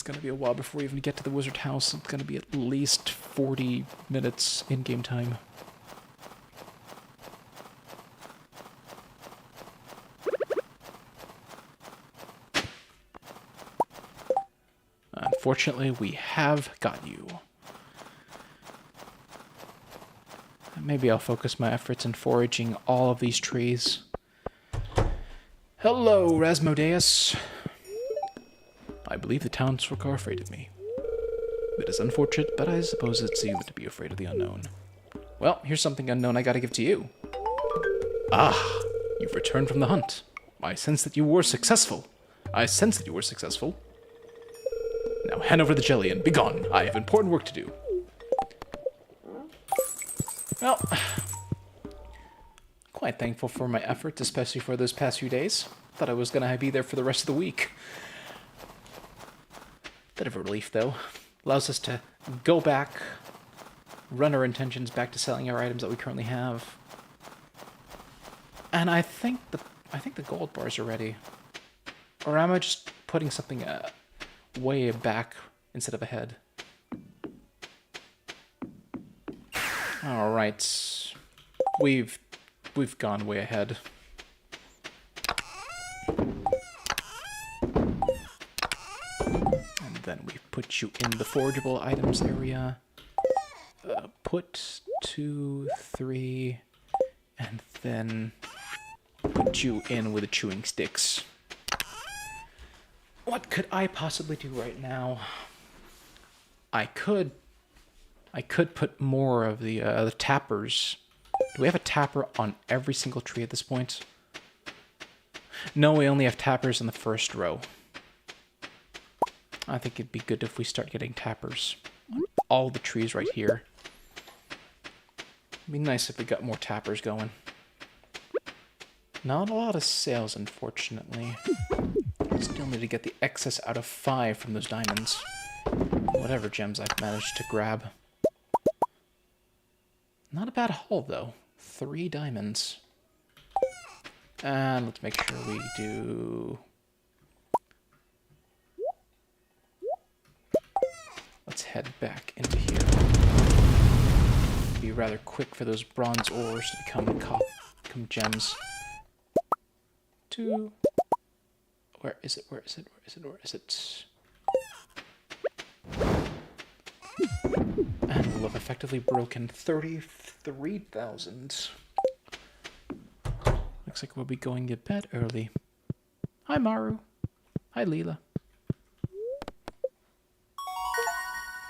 going to be a while before we even get to the wizard house. It's going to be at least 40 minutes in-game time. Unfortunately, we have got you. Maybe I'll focus my efforts in foraging all of these trees. Hello, Rasmodeus. I believe the townsfolk are afraid of me. It is unfortunate, but I suppose it's human to be afraid of the unknown. Well, here's something unknown I gotta give to you. Ah, you've returned from the hunt. I sense that you were successful. Now hand over the jelly and be gone. I have important work to do. Well, quite thankful for my efforts, especially for those past few days. Thought I was gonna be there for the rest of the week. Bit of a relief, though. Allows us to go back, run our intentions back to selling our items that we currently have. And I think the gold bars are ready. Or am I just putting something way back instead of ahead? All right, we've gone way ahead. And then we put you in the forgeable items area. Put 2, 3, and then put you in with the chewing sticks. What could I possibly do right now? I could put more of the tappers. Do we have a tapper on every single tree at this point? No, we only have tappers in the first row. I think it'd be good if we start getting tappers on all the trees right here. It'd be nice if we got more tappers going. Not a lot of sales, unfortunately. Still need to get the excess out of 5 from those diamonds. whatever gems I've managed to grab. Not a bad haul, though. 3 diamonds. And let's make sure we do... Let's head back into here. Be rather quick for those bronze ores to become gems. 2... Where is it? Where is it? Where is it? Where is it? And we'll have effectively broken 33,000. Looks like we'll be going to bed early. Hi, Maru. Hi, Leela.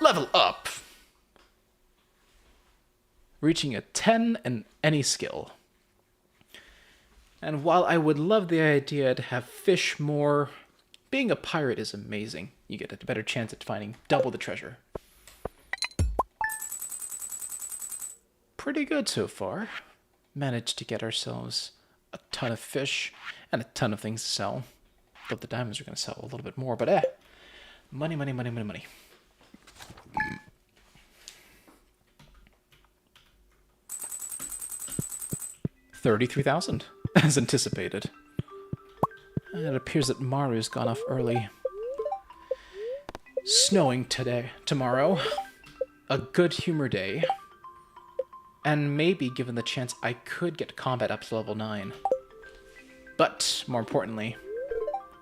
Level up! Reaching a 10 in any skill. And while I would love the idea to have fish more, being a pirate is amazing. You get a better chance at finding double the treasure. Pretty good so far. Managed to get ourselves a ton of fish and a ton of things to sell. Though the diamonds are going to sell a little bit more, but money, money, money, money, money. $33,000, as anticipated. And it appears that Maru's gone off early. Snowing tomorrow. A good humor day. And maybe, given the chance, I could get combat up to level 9. But, more importantly,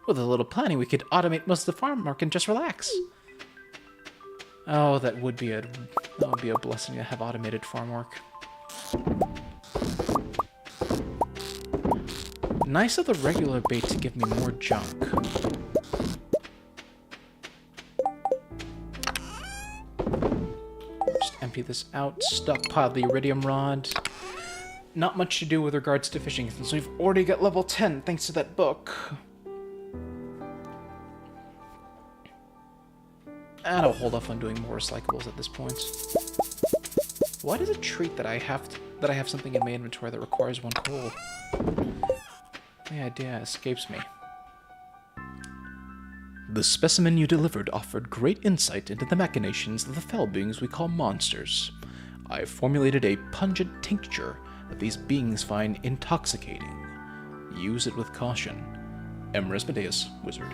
with a little planning, we could automate most of the farm work and just relax. Oh, that would be a blessing to have automated farm work. Nice of the regular bait to give me more junk. Just empty this out, stockpile the iridium rod. Not much to do with regards to fishing, since we've already got level 10 thanks to that book. And I'll hold off on doing more recyclables at this point. Why does it treat that I have something in my inventory that requires 1 coal? The idea escapes me. The specimen you delivered offered great insight into the machinations of the fell beings we call monsters. I have formulated a pungent tincture that these beings find intoxicating. Use it with caution. Emerismadeus, Wizard.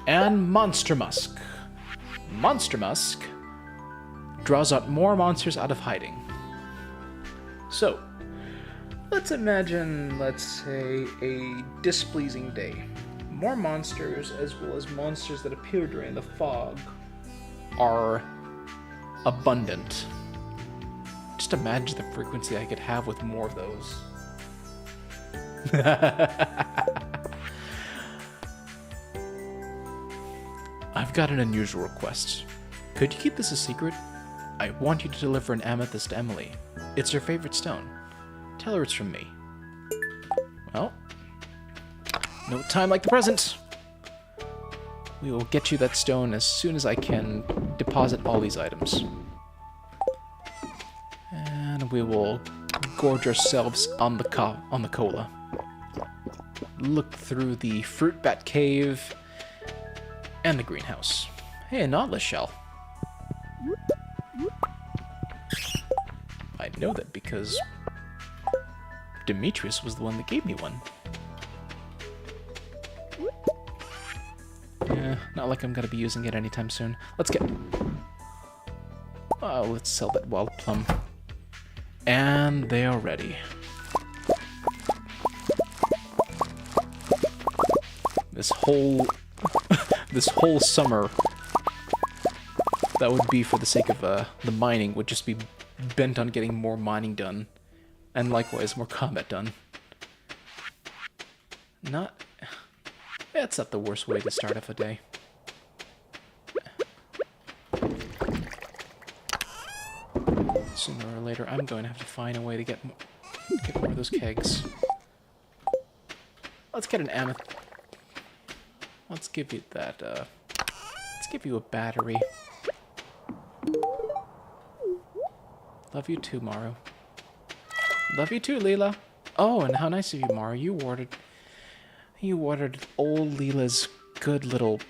And Monster Musk. Monster Musk draws out more monsters out of hiding. So, let's imagine, let's say, a displeasing day. More monsters, as well as monsters that appear during the fog, are abundant. Just imagine the frequency I could have with more of those. I've got an unusual request. Could you keep this a secret? I want you to deliver an amethyst to Emily. It's her favorite stone. Tell her it's from me. Well, no time like the present. We will get you that stone as soon as I can deposit all these items. And we will gorge ourselves on the cola. Look through the fruit bat cave and the greenhouse. Hey, a nautilus shell. I know that because Demetrius was the one that gave me one. Yeah, not like I'm gonna be using it anytime soon. Let's sell that wild plum. And they are ready. This whole summer that would be for the sake of the mining would just be bent on getting more mining done. And likewise, more combat done. That's not the worst way to start off a day. Sooner or later, I'm going to have to find a way to get more of those kegs. Let's get an amethyst. Let's give you that, let's give you a battery. Love you too, Maru. Love you too, Leela. Oh, and how nice of you, Maru. You ordered old Leela's good little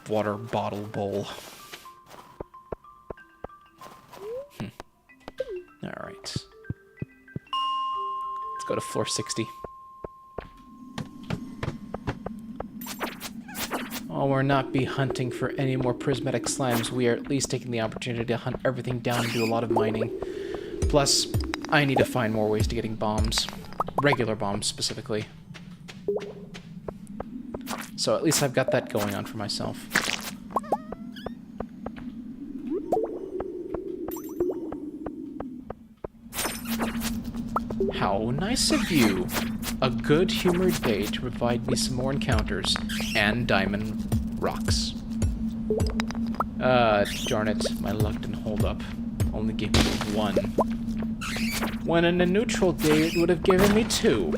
water bottle bowl. Alright. Let's go to floor 60. While we're not be hunting for any more prismatic slimes, we are at least taking the opportunity to hunt everything down and do a lot of mining. Plus, I need to find more ways to getting bombs. Regular bombs, specifically. So at least I've got that going on for myself. How nice of you! A good-humored day to provide me some more encounters and diamond rocks. Darn it, my luck didn't hold up. Only gave me 1. When in a neutral day, it would have given me 2.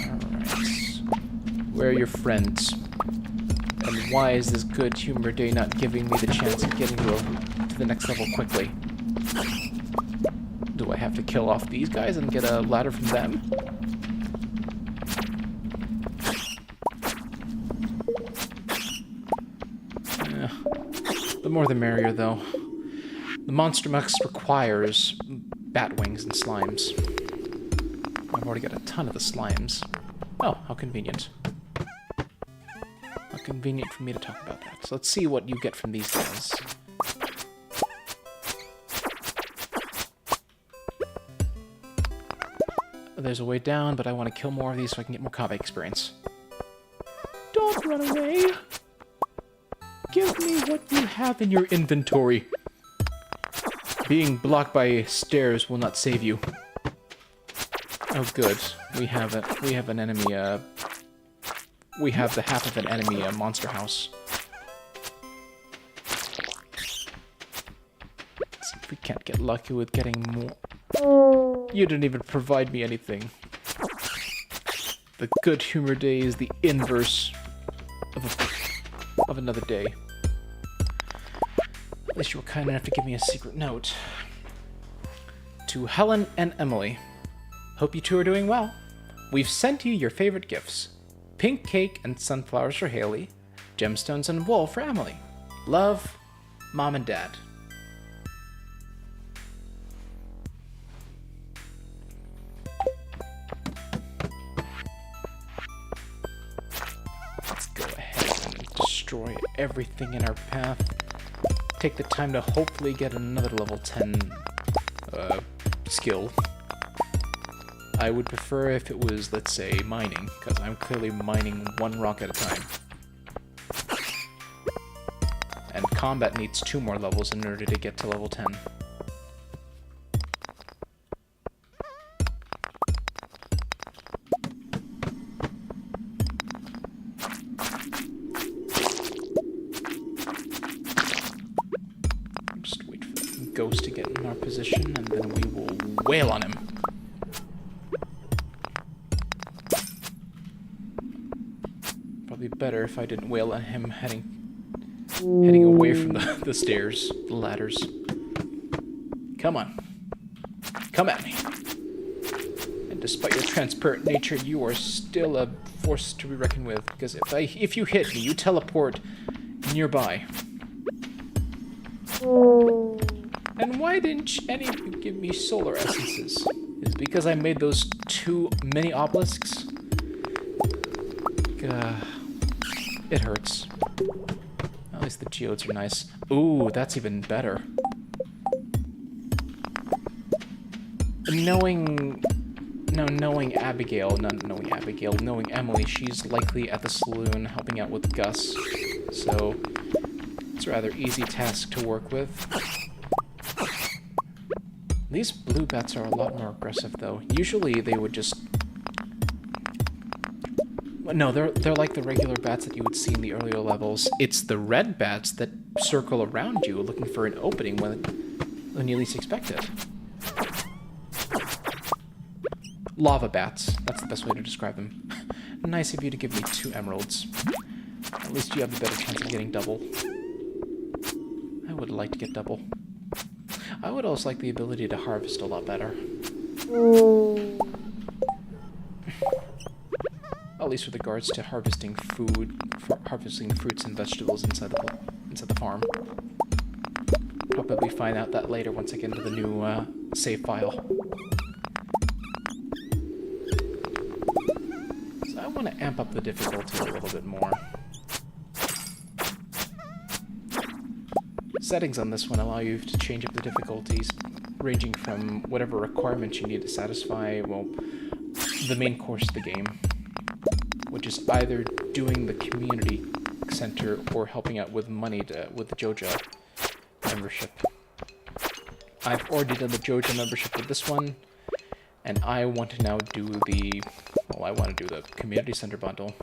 Alright. Where are your friends? And why is this good-humored day not giving me the chance of getting to the next level quickly? Do I have to kill off these guys and get a ladder from them? The more the merrier, though. The monster mix requires bat wings and slimes. I've already got a ton of the slimes. Oh, how convenient. How convenient for me to talk about that. So let's see what you get from these guys. There's a way down, but I want to kill more of these so I can get more combat experience. Don't run away! Give me what you have in your inventory. Being blocked by stairs will not save you. Oh, good. We have an enemy. We have the half of an enemy monster house. Let's see if we can't get lucky with getting more. You didn't even provide me anything. The good humor day is the inverse of another day. At least you were kind enough to give me a secret note. To Helen and Emily. Hope you two are doing well. We've sent you your favorite gifts. Pink cake and sunflowers for Haley. Gemstones and wool for Emily. Love, Mom and Dad. Let's go ahead and destroy everything in our path. Take the time to hopefully get another level 10 skill. I would prefer if it was, let's say, mining, because I'm clearly mining 1 rock at a time. And combat needs 2 more levels in order to get to level 10. Just wait for the ghost to get in our position, and then we will wail on him. Probably better if I didn't wail at him heading away from the stairs, the ladders. Come on. Come at me. And despite your transparent nature, you are still a force to be reckoned with, because if you hit me, you teleport nearby. And why didn't any of you give me solar essences? Is it because I made those 2 mini obelisks? It hurts. At least the geodes are nice. Ooh, that's even better. Knowing Emily, she's likely at the saloon helping out with Gus. So, it's a rather easy task to work with. These blue bats are a lot more aggressive, though. Usually they would just... No, they're like the regular bats that you would see in the earlier levels. It's the red bats that circle around you looking for an opening when you least expect it. Lava bats. That's the best way to describe them. Nice of you to give me 2 emeralds. At least you have a better chance of getting double. I would like to get double. I would also like the ability to harvest a lot better. At least with regards to harvesting food, harvesting fruits and vegetables inside the instead of the farm. Probably find out that later once I get into the new save file. So I want to amp up the difficulty a little bit more. Settings on this one allow you to change up the difficulties, ranging from whatever requirements you need to satisfy, well, the main course of the game, which is either doing the community center or helping out with money with the Joja membership. I've already done the Joja membership with this one, and I want to now do the, well, I want to do the community center bundle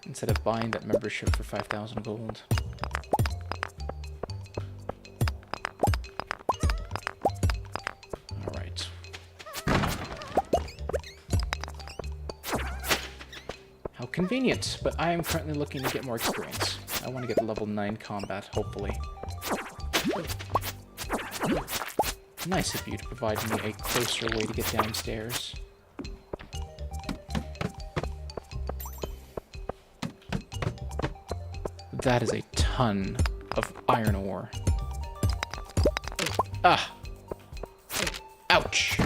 instead of buying that membership for 5,000 gold. Alright. How convenient, but I am currently looking to get more experience. I want to get level 9 combat, hopefully. Nice of you to provide me a closer way to get downstairs. That is a ton of iron ore. Ah! Ouch!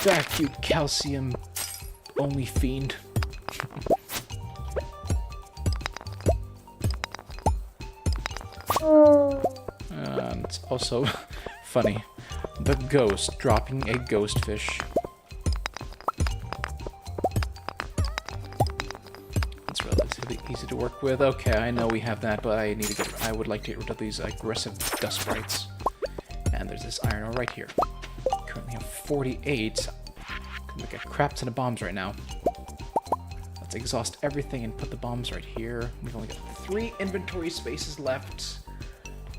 Back, you calcium-only fiend. It's also funny. The ghost dropping a ghost fish. It's relatively easy to work with. Okay, I know we have that, but I would like to get rid of these aggressive dust sprites. And there's this iron ore right here. Currently have 48. Can make a crap ton of bombs right now. Let's exhaust everything and put the bombs right here. We've only got 3 inventory spaces left.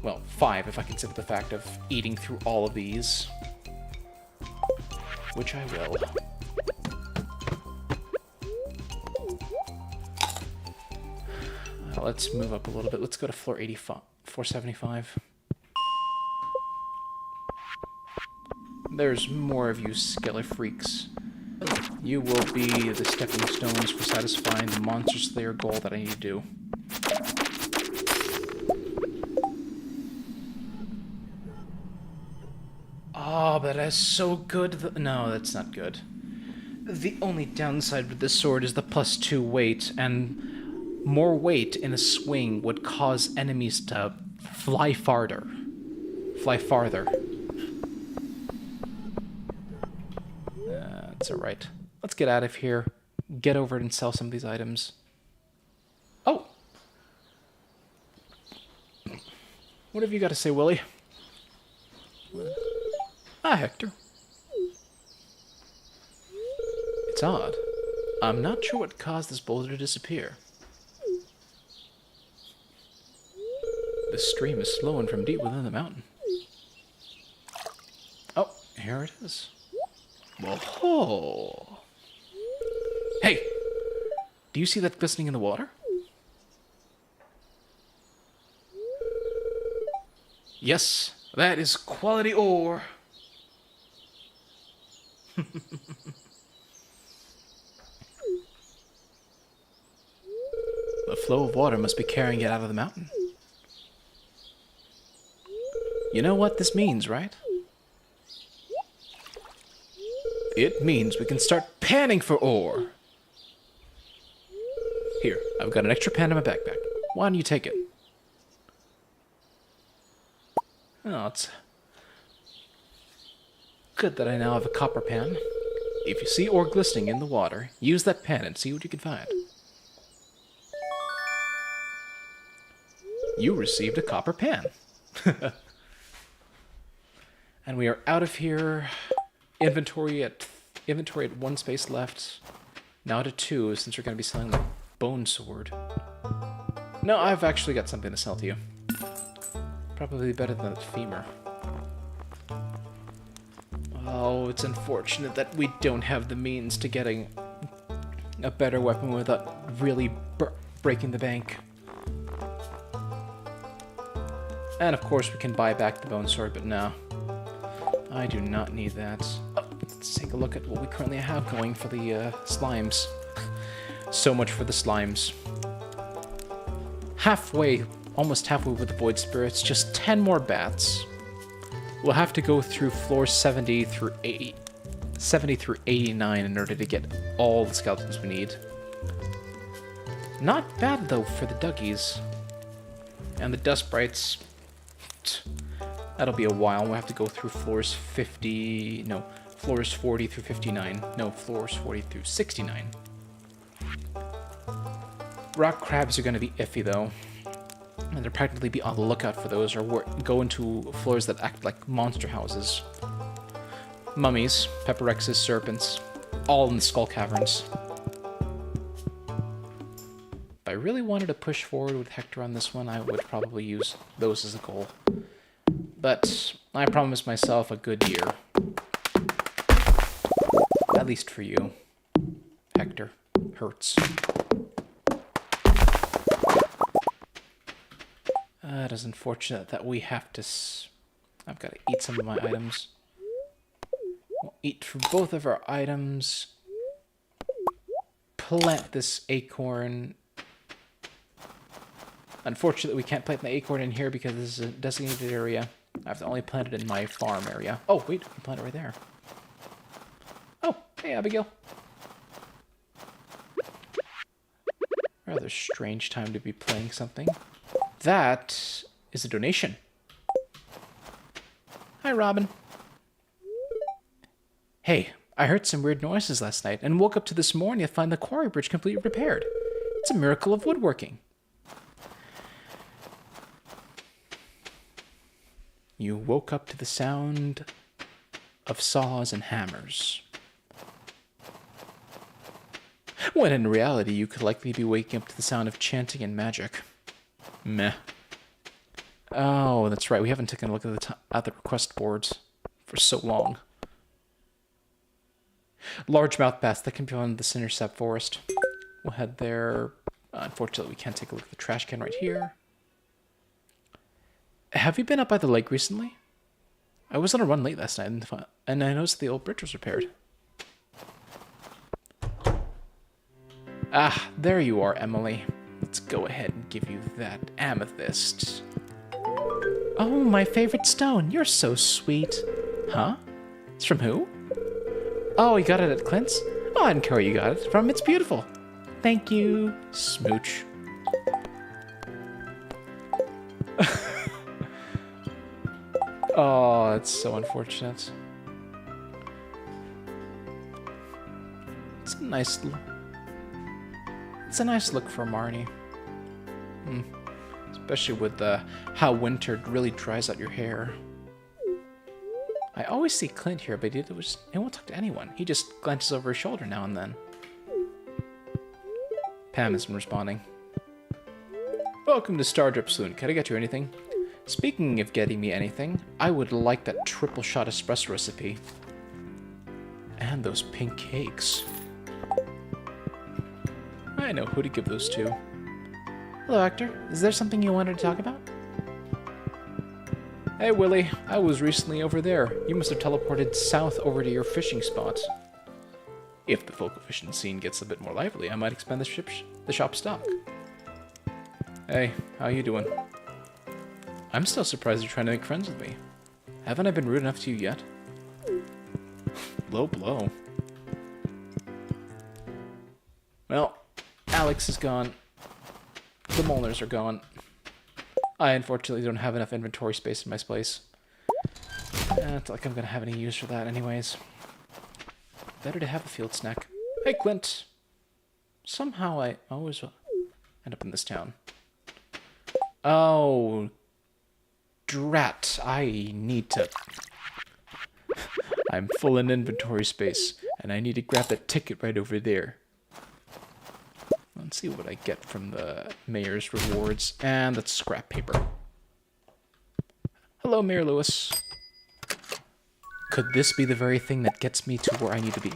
Well, 5 if I consider the fact of eating through all of these. Which I will. Let's move up a little bit. Let's go to floor 85, 475. There's more of you skelly freaks. You will be the stepping stones for satisfying the Monster Slayer goal that I need to do. Oh, but that's so good. No, that's not good. The only downside with this sword is the +2 weight, and more weight in a swing would cause enemies to fly farther. That's alright. Let's get out of here. Get over it and sell some of these items. Oh! What have you got to say, Willie? Hi, Hector. It's odd. I'm not sure what caused this boulder to disappear. The stream is flowing from deep within the mountain. Oh, here it is. Whoa! Hey! Do you see that glistening in the water? Yes, that is quality ore. The flow of water must be carrying it out of the mountain. You know what this means, right? It means we can start panning for ore. Here, I've got an extra pan in my backpack. Why don't you take it? Oh, it's good that I now have a copper pan. If you see ore glistening in the water, use that pan and see what you can find. You received a copper pan. And we are out of here. Inventory at 1 space left. Now to 2, since you're going to be selling the bone sword. No, I've actually got something to sell to you. Probably better than the femur. Oh, it's unfortunate that we don't have the means to getting a better weapon without really breaking the bank. And of course we can buy back the bone sword, but no. I do not need that. Oh, let's Let's take a look at what we currently have going for the slimes. So much for the slimes. Halfway, almost halfway with the void spirits, just 10 more bats. We'll have to go through floors 70 through 89 in order to get all the skeletons we need. Not bad though for the Duggies. And the Dust Brights, that'll be a while. We'll have to go through floors 40 through 59. No, floors 40 through 69. Rock crabs are going to be iffy though. And they'll practically be on the lookout for those, or go into floors that act like monster houses. Mummies, pepperexes, serpents, all in the skull caverns. If I really wanted to push forward with Hector on this one, I would probably use those as a goal. But I promised myself a good year. At least for you, Hector. Hurts. It is unfortunate that we have to... I've got to eat some of my items. We'll eat for both of our items. Plant this acorn. Unfortunately, we can't plant the acorn in here because this is a designated area. I have to only plant it in my farm area. Oh, wait, we can plant it right there. Oh, hey, Abigail. Rather strange time to be playing something. That is a donation. Hi, Robin. Hey, I heard some weird noises last night and woke up to this morning to find the quarry bridge completely repaired. It's a miracle of woodworking. You woke up to the sound of saws and hammers. When in reality, you could likely be waking up to the sound of chanting and magic. Meh. Oh, that's right. We haven't taken a look at the request boards for so long. Largemouth bass that can be found in the Cindersap Forest. We'll head there. Unfortunately, we can't take a look at the trash can right here. Have you been up by the lake recently? I was on a run late last night, and I noticed the old bridge was repaired. Ah, there you are, Emily. Let's go ahead and give you that amethyst. Oh, my favorite stone. You're so sweet. Huh? It's from who? Oh, you got it at Clint's? Oh, I didn't care where you got it from. It's beautiful. Thank you. Smooch. Oh, that's so unfortunate. It's a nice look for Marnie. Especially with how winter really dries out your hair. I always see Clint here, but he won't talk to anyone. He just glances over his shoulder now and then. Pam isn't responding. Welcome to Stardew Saloon. Can I get you anything? Speaking of getting me anything, I would like that triple shot espresso recipe. And those pink cakes. I know who to give those to. Hello, Hector. Is there something you wanted to talk about? Hey, Willie. I was recently over there. You must have teleported south over to your fishing spot. If the focal fishing scene gets a bit more lively, I might expand the shop stock. Hey, how you doing? I'm still surprised you're trying to make friends with me. Haven't I been rude enough to you yet? Low blow. Well, Alex is gone. The Molnars are gone. I unfortunately don't have enough inventory space in my place. It's like I'm gonna have any use for that anyways. Better to have a field snack. Hey, Clint. Somehow I always end up in this town. Oh, drat. I need to... I'm full in inventory space, and I need to grab that ticket right over there. Let's see what I get from the mayor's rewards. And that's scrap paper. Hello, Mayor Lewis. Could this be the very thing that gets me to where I need to be?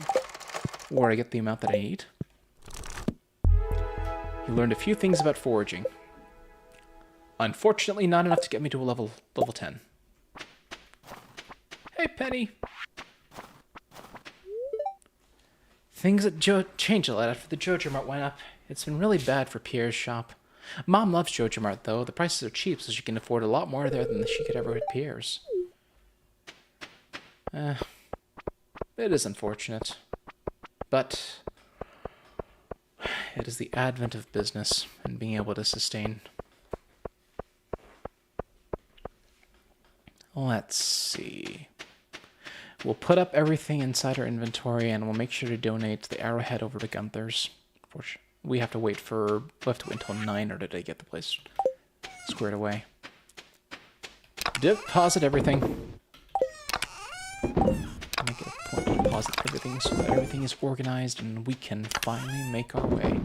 Where I get the amount that I need? He learned a few things about foraging. Unfortunately, not enough to get me to a level 10. Hey, Penny. Things at changed a lot after the Jojo Mart went up. It's been really bad for Pierre's shop. Mom loves Jojo Mart, though. The prices are cheap, so she can afford a lot more there than she could ever at Pierre's. It is unfortunate. But it is the advent of business and being able to sustain. Let's see. We'll put up everything inside our inventory, and we'll make sure to donate the arrowhead over to Gunther's. We have to wait until 9 in order to get the place squared away. Deposit everything. Make it a point to deposit everything so that everything is organized and we can finally make our way.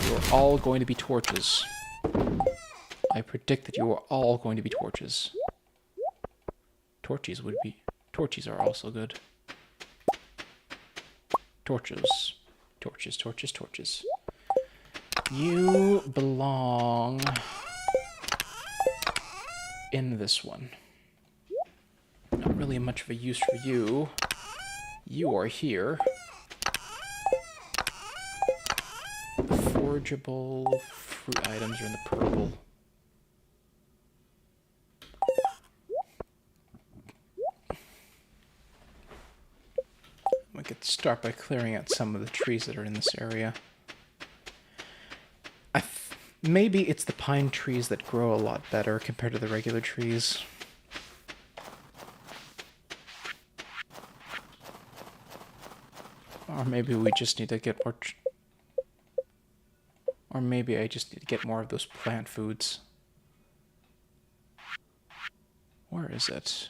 You're all going to be torches. I predict that you are all going to be torches. Torches are also good. Torches. Torches, torches, torches. You belong in this one. Not really much of a use for you. You are here. The forageable fruit items are in the purple. We could start by clearing out some of the trees that are in this area. Maybe it's the pine trees that grow a lot better compared to the regular trees. Or maybe we just need to get more... Or maybe I just need to get more of those plant foods. Where is it?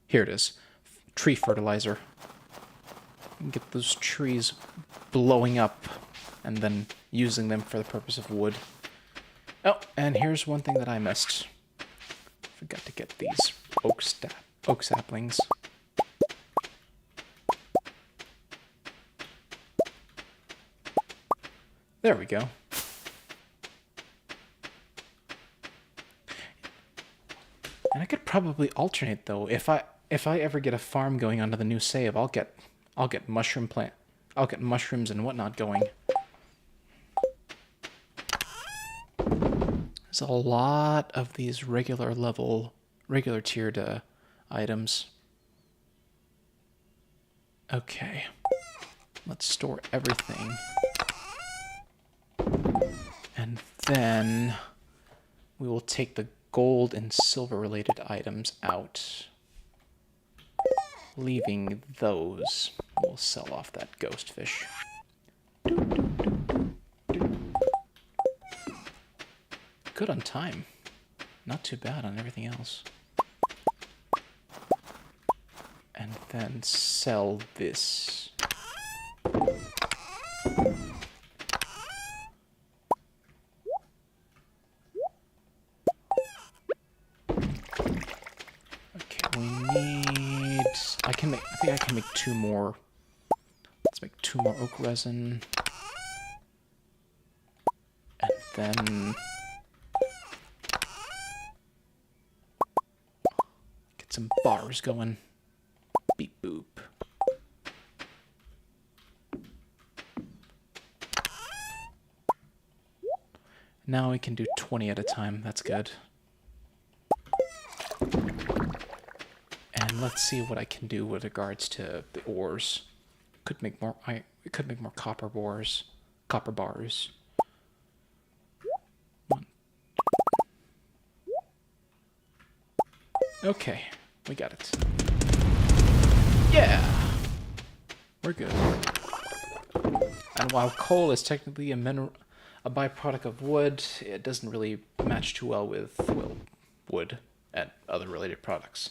Here it is. Tree fertilizer. And get those trees blowing up and then using them for the purpose of wood. Oh, and here's one thing that I missed. Forgot to get these oak saplings. There we go. And I could probably alternate though. If I ever get a farm going onto the new save, I'll get mushrooms and whatnot going. There's a lot of these regular tiered items. Okay. Let's store everything. And then we will take the gold and silver related items out. Leaving those. We'll sell off that ghost fish. Good on time. Not too bad on everything else. And then sell this. Okay, we need... I think I can make 2 more. Let's make 2 more oak resin. And then... get some bars going. Beep boop. Now we can do 20 at a time. That's good. And let's see what I can do with regards to the ores. Could make more. We could make more copper bars. Okay, we got it. Yeah, we're good. And while coal is technically a byproduct of wood, it doesn't really match too well with, well, wood and other related products.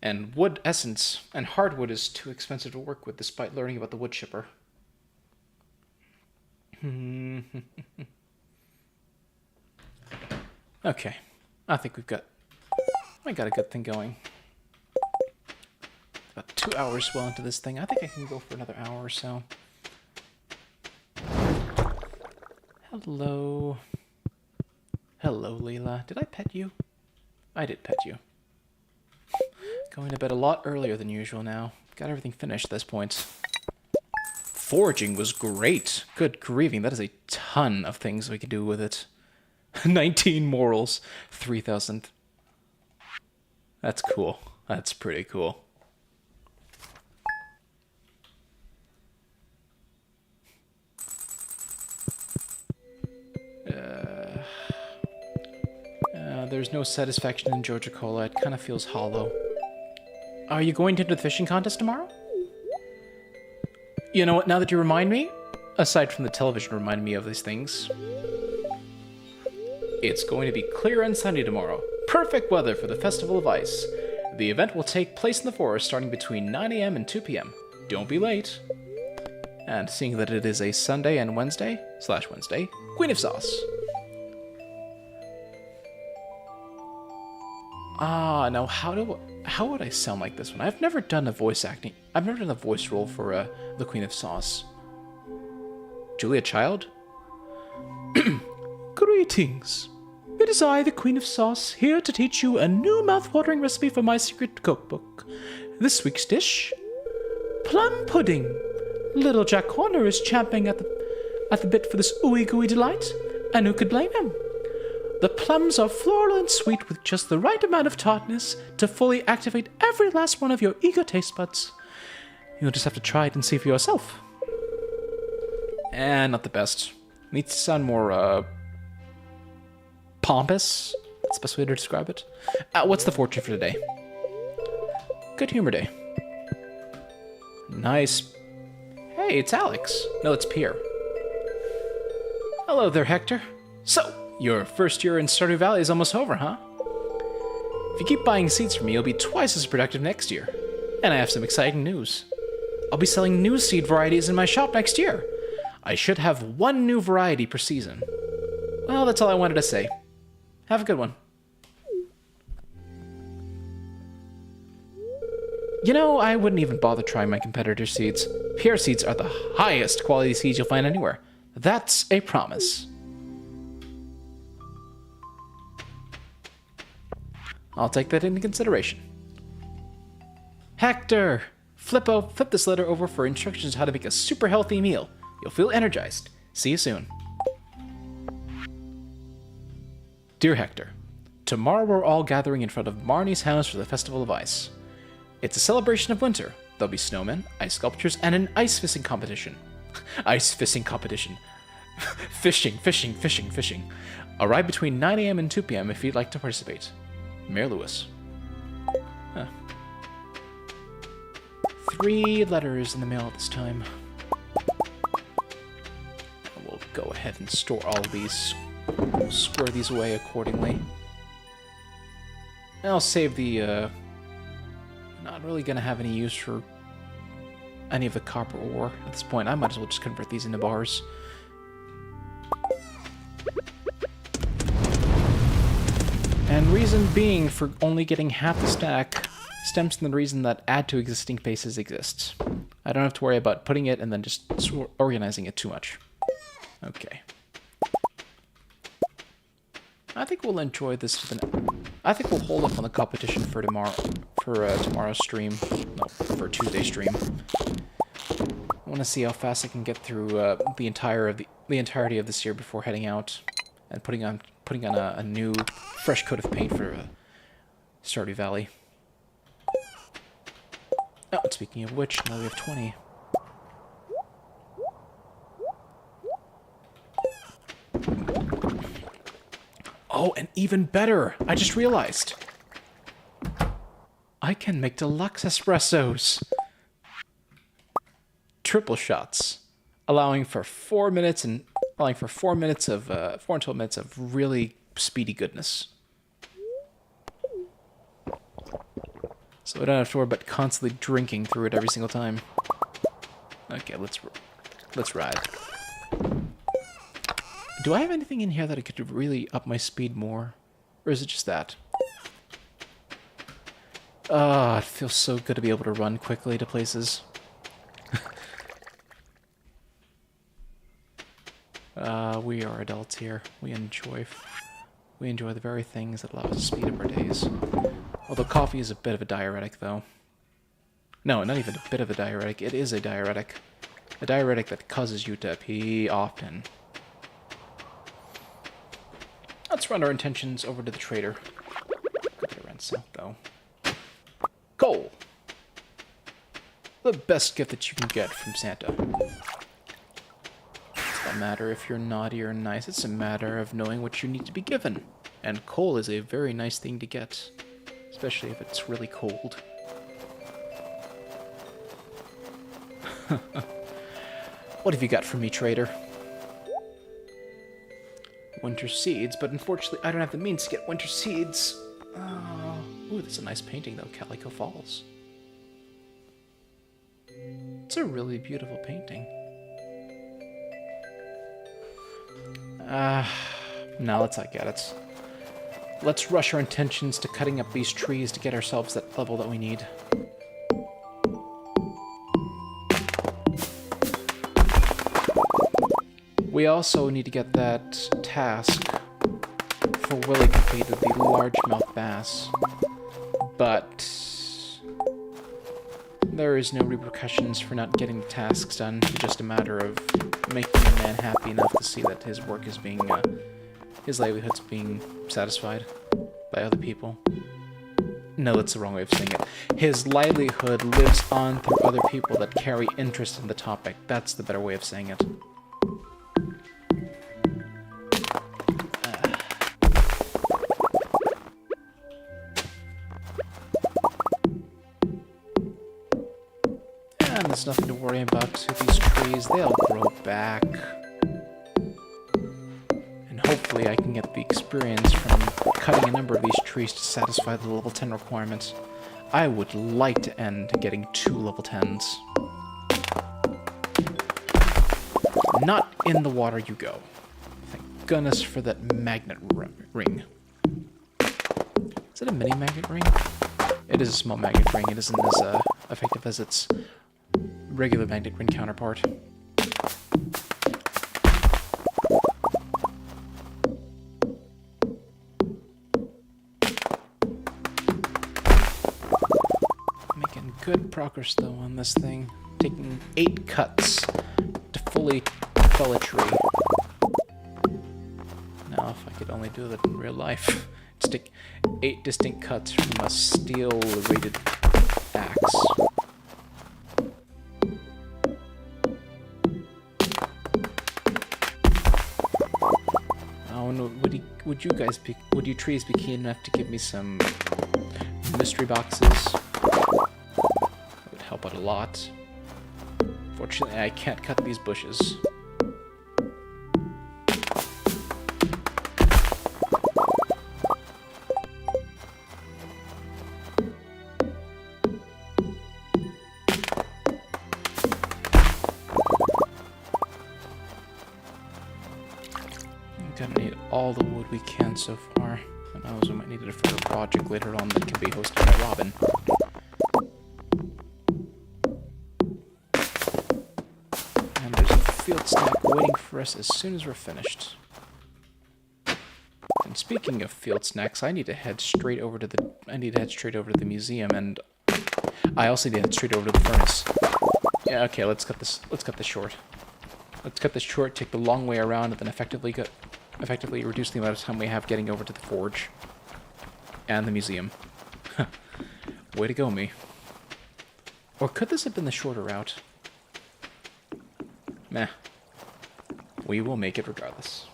And wood essence and hardwood is too expensive to work with despite learning about the wood chipper. Okay, I think I got a good thing going. About 2 hours well into this thing. I think I can go for another hour or so. Hello. Hello, Leela. Did I pet you? I did pet you. Going to bed a lot earlier than usual now. Got everything finished at this point. Foraging was great. Good grieving, that is a ton of things we can do with it. 19 morals, 3,000. That's cool. That's pretty cool. There's no satisfaction in Georgia Cola. It kind of feels hollow. Are you going to the fishing contest tomorrow? You know what, now that you remind me, aside from the television reminding me of these things, it's going to be clear and sunny tomorrow. Perfect weather for the Festival of Ice. The event will take place in the forest starting between 9 a.m. and 2 p.m. Don't be late. And seeing that it is a Sunday and Wednesday, Queen of Sauce. Now how would I sound like this one? I've never done a voice acting. I've never done a voice role for the Queen of Sauce. Julia Child? Greetings. It is I, the Queen of Sauce, here to teach you a new mouth-watering recipe for my secret cookbook. This week's dish: plum pudding. Little Jack Horner is champing at the bit for this ooey-gooey delight, and who could blame him? The plums are floral and sweet with just the right amount of tartness to fully activate every last one of your eager taste buds. You'll just have to try it and see for yourself. Not the best. Needs to sound more, pompous. That's the best way to describe it. What's the fortune for today? Good humor day. Nice. Hey, it's Alex. No, it's Pierre. Hello there, Hector. So, your first year in Stardew Valley is almost over, huh? If you keep buying seeds from me, you'll be twice as productive next year. And I have some exciting news. I'll be selling new seed varieties in my shop next year. I should have one new variety per season. Well, that's all I wanted to say. Have a good one. You know, I wouldn't even bother trying my competitor's seeds. Pierre seeds are the highest quality seeds you'll find anywhere. That's a promise. I'll take that into consideration. Hector! Flip this letter over for instructions on how to make a super healthy meal. You'll feel energized. See you soon. Dear Hector, tomorrow we're all gathering in front of Marnie's house for the Festival of Ice. It's a celebration of winter. There'll be snowmen, ice sculptures, and an ice fishing competition. Ice fishing competition. Fishing. Arrive between 9 a.m. and 2 p.m. if you'd like to participate. Mayor Lewis. Huh. 3 letters in the mail this time. We'll go ahead and store all of these. Square these away accordingly. And I'll save the, not really gonna have any use for any of the copper ore at this point. I might as well just convert these into bars. And reason being for only getting half the stack stems from the reason that add to existing paces exists. I don't have to worry about putting it and then just organizing it too much. Okay. I think we'll enjoy this. I think we'll hold up on the competition for tomorrow, tomorrow's stream. No, for Tuesday's stream. I want to see how fast I can get through the entirety of this year before heading out and putting on a new, fresh coat of paint for Stardew Valley. Oh, speaking of which, now we have 20. Oh, and even better! I just realized. I can make deluxe espressos. Triple shots, allowing for 4 minutes and 4 minutes of 4 and 12 minutes of really speedy goodness. So I don't have to worry about constantly drinking through it every single time. Okay, let's ride. Do I have anything in here that I could really up my speed more? Or is it just that? Ah, it feels so good to be able to run quickly to places. We are adults here. We enjoy the very things that allow us to speed up our days. Although coffee is a bit of a diuretic, though. No, not even a bit of a diuretic. It is a diuretic. A diuretic that causes you to pee often. Let's run our intentions over to the trader. Go get around south, though. Coal! The best gift that you can get from Santa. It's not a matter if you're naughty or nice. It's a matter of knowing what you need to be given. And coal is a very nice thing to get. Especially if it's really cold. What have you got for me, trader? Winter seeds, but unfortunately I don't have the means to get winter seeds. Oh. Ooh, that's a nice painting though, Calico Falls. It's a really beautiful painting. No, let's not get it. Let's rush our intentions to cutting up these trees to get ourselves that level that we need. We also need to get that task for Willy completed, the largemouth bass. But there is no repercussions for not getting the tasks done. It's just a matter of making a man happy enough to see that his work is being, his livelihood's being satisfied by other people. No, that's the wrong way of saying it. His livelihood lives on through other people that carry interest in the topic. That's the better way of saying it. And there's nothing to worry about to these trees. They'll grow back. And hopefully I can get the experience from cutting a number of these trees to satisfy the level 10 requirements. I would like to end getting 2 level 10s. Not in the water you go. Thank goodness for that magnet ring. Is it a mini magnet ring? It is a small magnet ring. It isn't as effective as its regular magnet ring counterpart. Making good progress though on this thing. Taking 8 cuts to fully fell a tree. Now if I could only do that in real life. Just take 8 distinct cuts from a steel-rated axe. Would you trees be keen enough to give me some mystery boxes? That would help out a lot. Fortunately, I can't cut these bushes. Gonna need all the wood we can so far. Who knows, we might need it for a project later on that can be hosted by Robin. And there's a field snack waiting for us as soon as we're finished. And speaking of field snacks, I need to head straight over to the museum, and I also need to head straight over to the furnace. Yeah, okay, let's cut this short. Let's cut this short, take the long way around, and then effectively reduce the amount of time we have getting over to the forge and the museum. Way to go, me. Or could this have been the shorter route? Meh. We will make it regardless.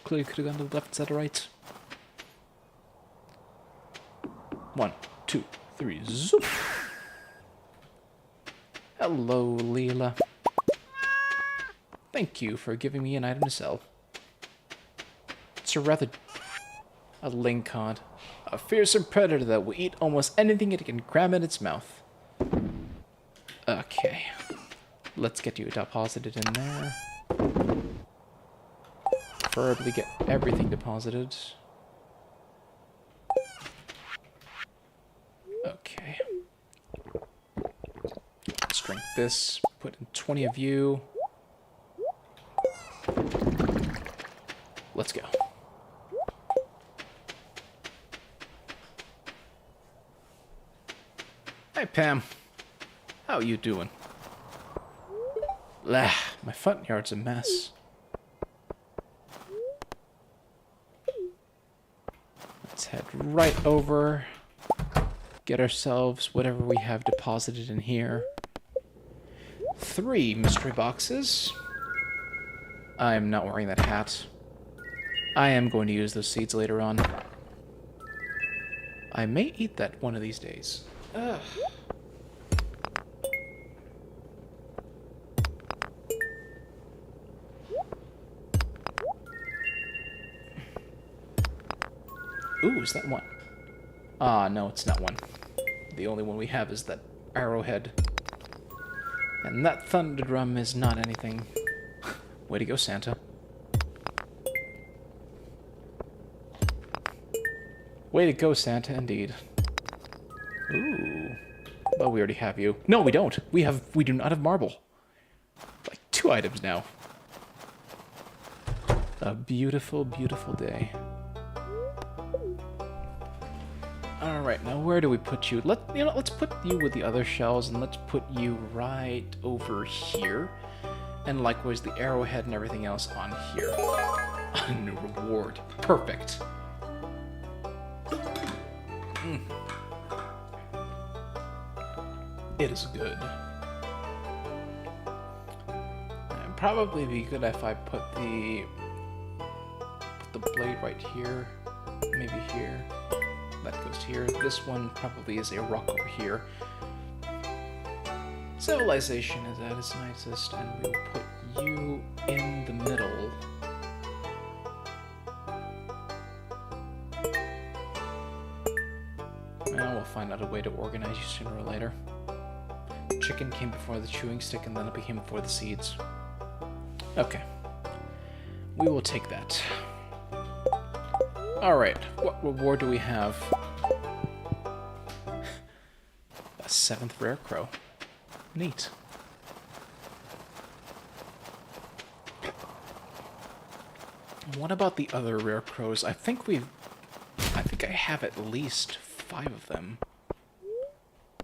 Clearly could have gone to the left instead of right. 1, 2, 3, zoop! Hello, Leela. Thank you for giving me an item to sell. It's a lingcod. A fearsome predator that will eat almost anything it can cram in its mouth. Okay. Let's get you deposited in there. Preferably get everything deposited. Okay. Let's drink this. Put in 20 of you. Hi, Pam. How you doing? My front yard's a mess. Let's head right over. Get ourselves whatever we have deposited in here. 3 mystery boxes. I'm not wearing that hat. I am going to use those seeds later on. I may eat that one of these days. Ugh. Ooh, is that one? Ah, no, it's not one. The only one we have is that arrowhead. And that thunder drum is not anything. Way to go, Santa. Way to go, Santa, indeed. Ooh. Well, we already have you. No, we don't. We do not have marble. Like 2 items now. A beautiful, beautiful day. Alright, now where do we put you? Let's put you with the other shells, and let's put you right over here. And likewise the arrowhead and everything else on here. A new reward. Perfect. It is good. It'd probably be good if I put the blade right here, maybe here. That goes here. This one probably is a rock over here. Civilization is at its nicest, and we'll put you in the middle. Well, we'll find out a way to organize you sooner or later. Chicken came before the chewing stick, and then it became before the seeds. Okay. We will take that. Alright, what reward do we have? A 7th rare crow. Neat. What about the other rare crows? I think I have at least 5 of them.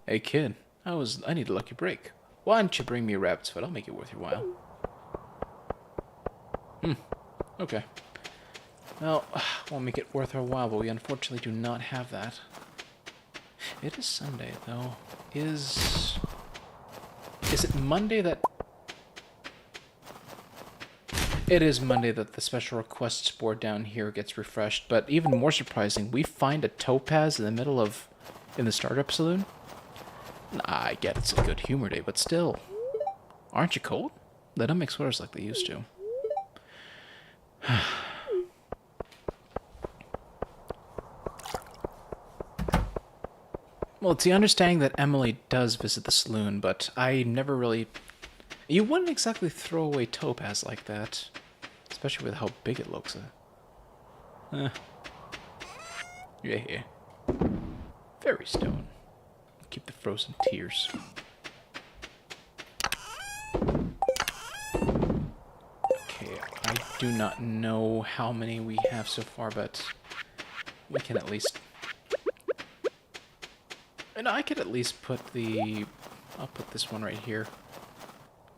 Hey kid, I need a lucky break. Why don't you bring me a rabbit's foot? I'll make it worth your while. Okay. Well, we'll make it worth our while, but we unfortunately do not have that. It is Sunday, though. Is it Monday that... It is Monday that the special requests board down here gets refreshed, but even more surprising, we find a topaz in the middle of... in the startup saloon? Nah, I get it's a good humor day, but still. Aren't you cold? They don't make sweaters like they used to. Well, it's the understanding that Emily does visit the saloon, but I never really... You wouldn't exactly throw away topaz like that. Especially with how big it looks. Yeah. Fairy stone. Keep the frozen tears. Okay, I do not know how many we have so far, but we can at least... And I could at least put the... I'll put this one right here.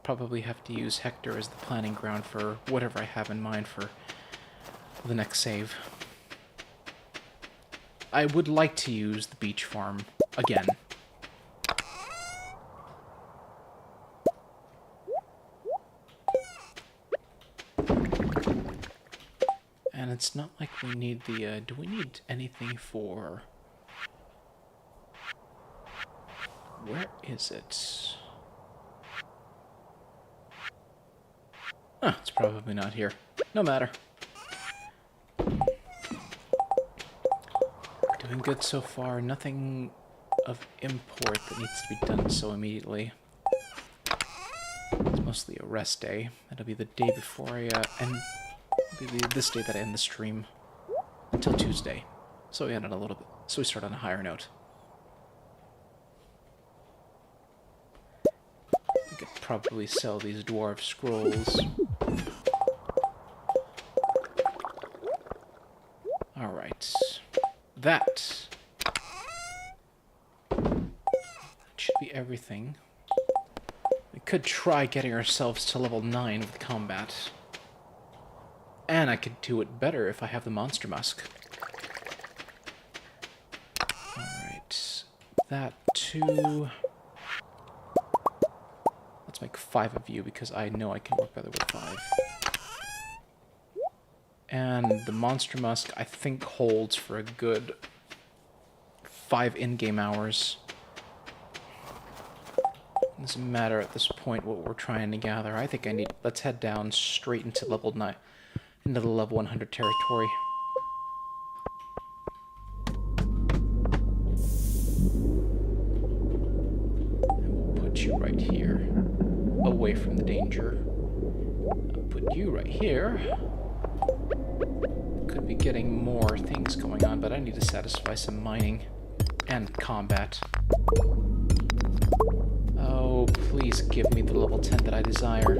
Probably have to use Hector as the planning ground for whatever I have in mind for the next save. I would like to use the beach farm again. And it's not like we need the... do we need anything for... Where is it? Huh, it's probably not here. No matter. Doing good so far. Nothing of import that needs to be done so immediately. It's mostly a rest day. That'll be the day before I end... It'll be this day that I end the stream. Until Tuesday. So we ended a little bit... So we start on a higher note. I could probably sell these dwarf scrolls. Alright. That everything. We could try getting ourselves to level 9 with combat. And I could do it better if I have the Monster Musk. Alright. That too. Let's make 5 of you because I know I can work better with 5. And the Monster Musk, I think, holds for a good 5 in-game hours. Doesn't matter at this point what we're trying to gather. I think I need... Let's head down straight into level 9, into the level 100 territory. And we'll put you right here, away from the danger. I'll put you right here. Could be getting more things going on, but I need to satisfy some mining and combat. Oh, please give me the level 10 that I desire.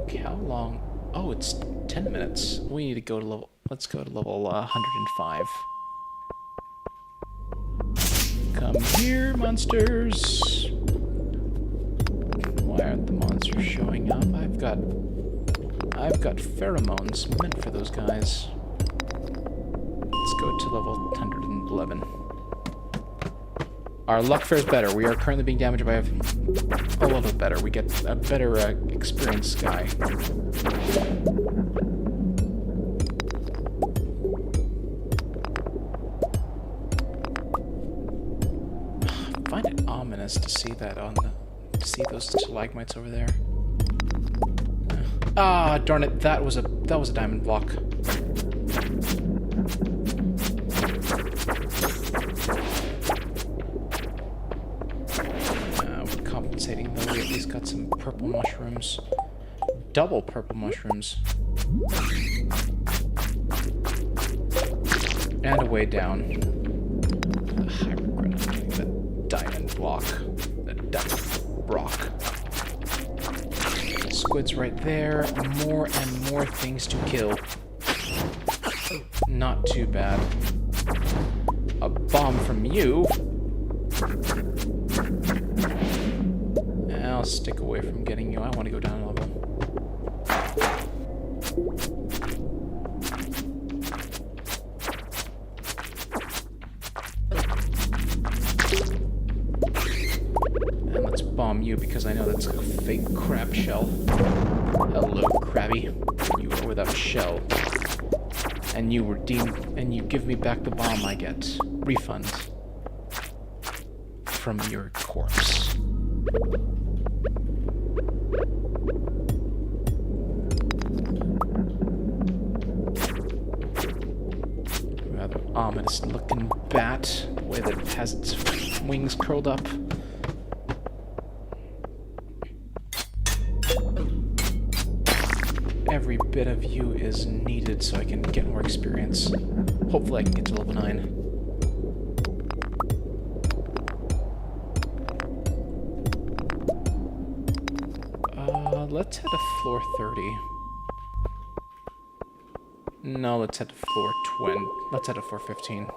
Okay, how long? Oh, it's 10 minutes. We need to go to level... Let's go to level 105. Come here, monsters! Why aren't the monsters showing up? I've got pheromones meant for those guys. Let's go to level 111. Our luck fares better. We are currently being damaged by a level better. We get a better experienced guy. I find it ominous to see that on the... to see those stalagmites over there. Ah, darn it! That was a diamond block. We're compensating though. We at least got some purple mushrooms. Double purple mushrooms. And a way down. Ugh, I regret getting the diamond block. The diamond rock. Squids right there. More and more things to kill. Not too bad. A bomb from you. I'll stick away from getting you. I want to go down a level. And let's bomb you because I know that's a fake crab shell. Hello, Krabby. You are without a shell. And you redeem, and you give me back the bomb I get. Refund. From your corpse. Rather ominous looking bat. The way that it has its wings curled up. Every bit of you is needed so I can get more experience. Hopefully I can get to level 9. Let's head to floor 30. No, let's head to floor 20. Let's head to floor 15.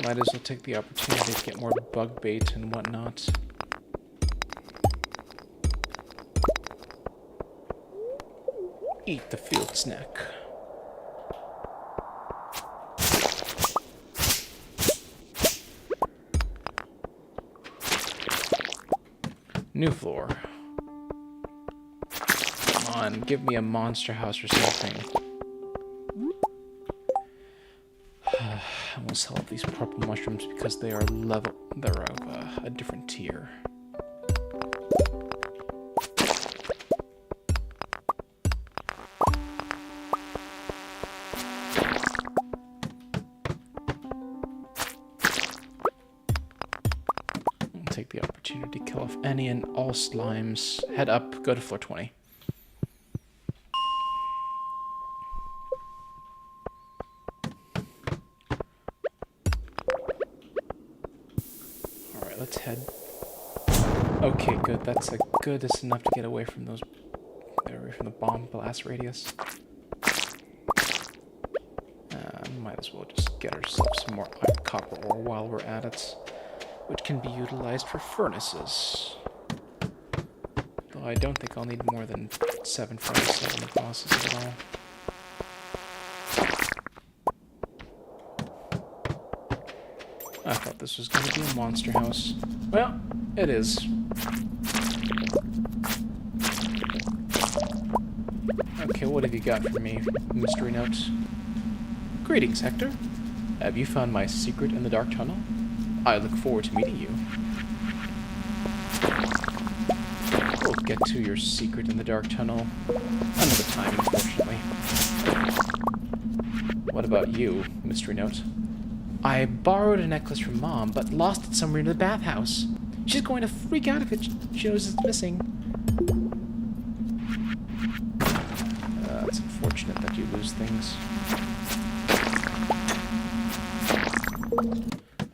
Might as well take the opportunity to get more bug bait and whatnot. Eat the field snack. New floor. Come on, give me a monster house or something. I will sell up these purple mushrooms because they are of a different tier. Take the opportunity to kill off any and all slimes. Head up, go to floor 20. Alright, let's head. Okay, good. That's enough to get away from those, away from the bomb blast radius. might as well just get ourselves some more copper ore while we're at it, which can be utilized for furnaces. Though I don't think I'll need more than 7 furnaces on the bosses at all. I thought this was going to be a monster house. Well, it is. Okay, what have you got for me, mystery note? Greetings, Hector. Have you found my secret in the dark tunnel? I look forward to meeting you. We'll get to your secret in the dark tunnel another time, unfortunately. What about you, mystery note? I borrowed a necklace from Mom, but lost it somewhere in the bathhouse. She's going to freak out if she knows it's missing. It's unfortunate that you lose things.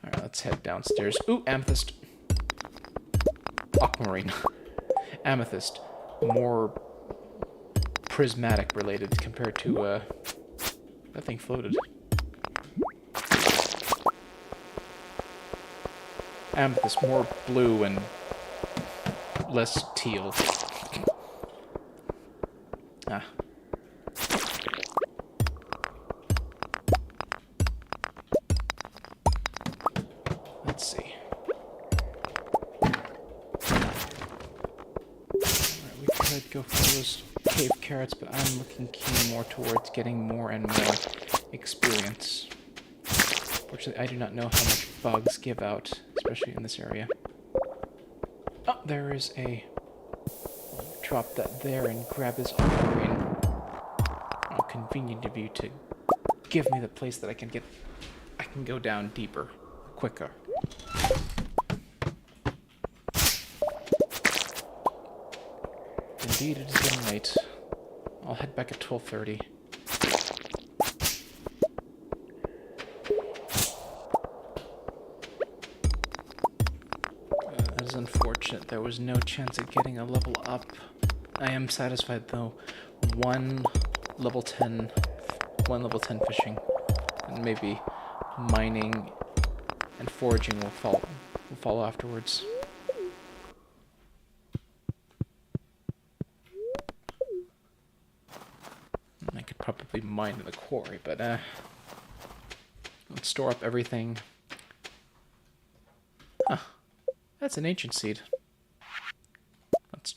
Alright, let's head downstairs. Ooh, amethyst. Aquamarine. Amethyst. More prismatic related compared to, that thing floated. Amethyst, more blue and less teal. Ah. Let's see. Alright, we could go for those cave carrots, but I'm looking keen more towards getting more and more experience. Fortunately, I do not know how much bugs give out, especially in this area. Oh, there is a... I'll drop that there and grab this aquamarine. How convenient of you to give me the place that I can go down deeper, quicker. Indeed, it is getting late. I'll head back at 12:30. That is unfortunate. There was no chance of getting a level up. I am satisfied though. One level 10 fishing, and maybe mining and foraging will follow afterwards. I could probably mine in the quarry, but let's store up everything. Huh. That's an ancient seed. Let's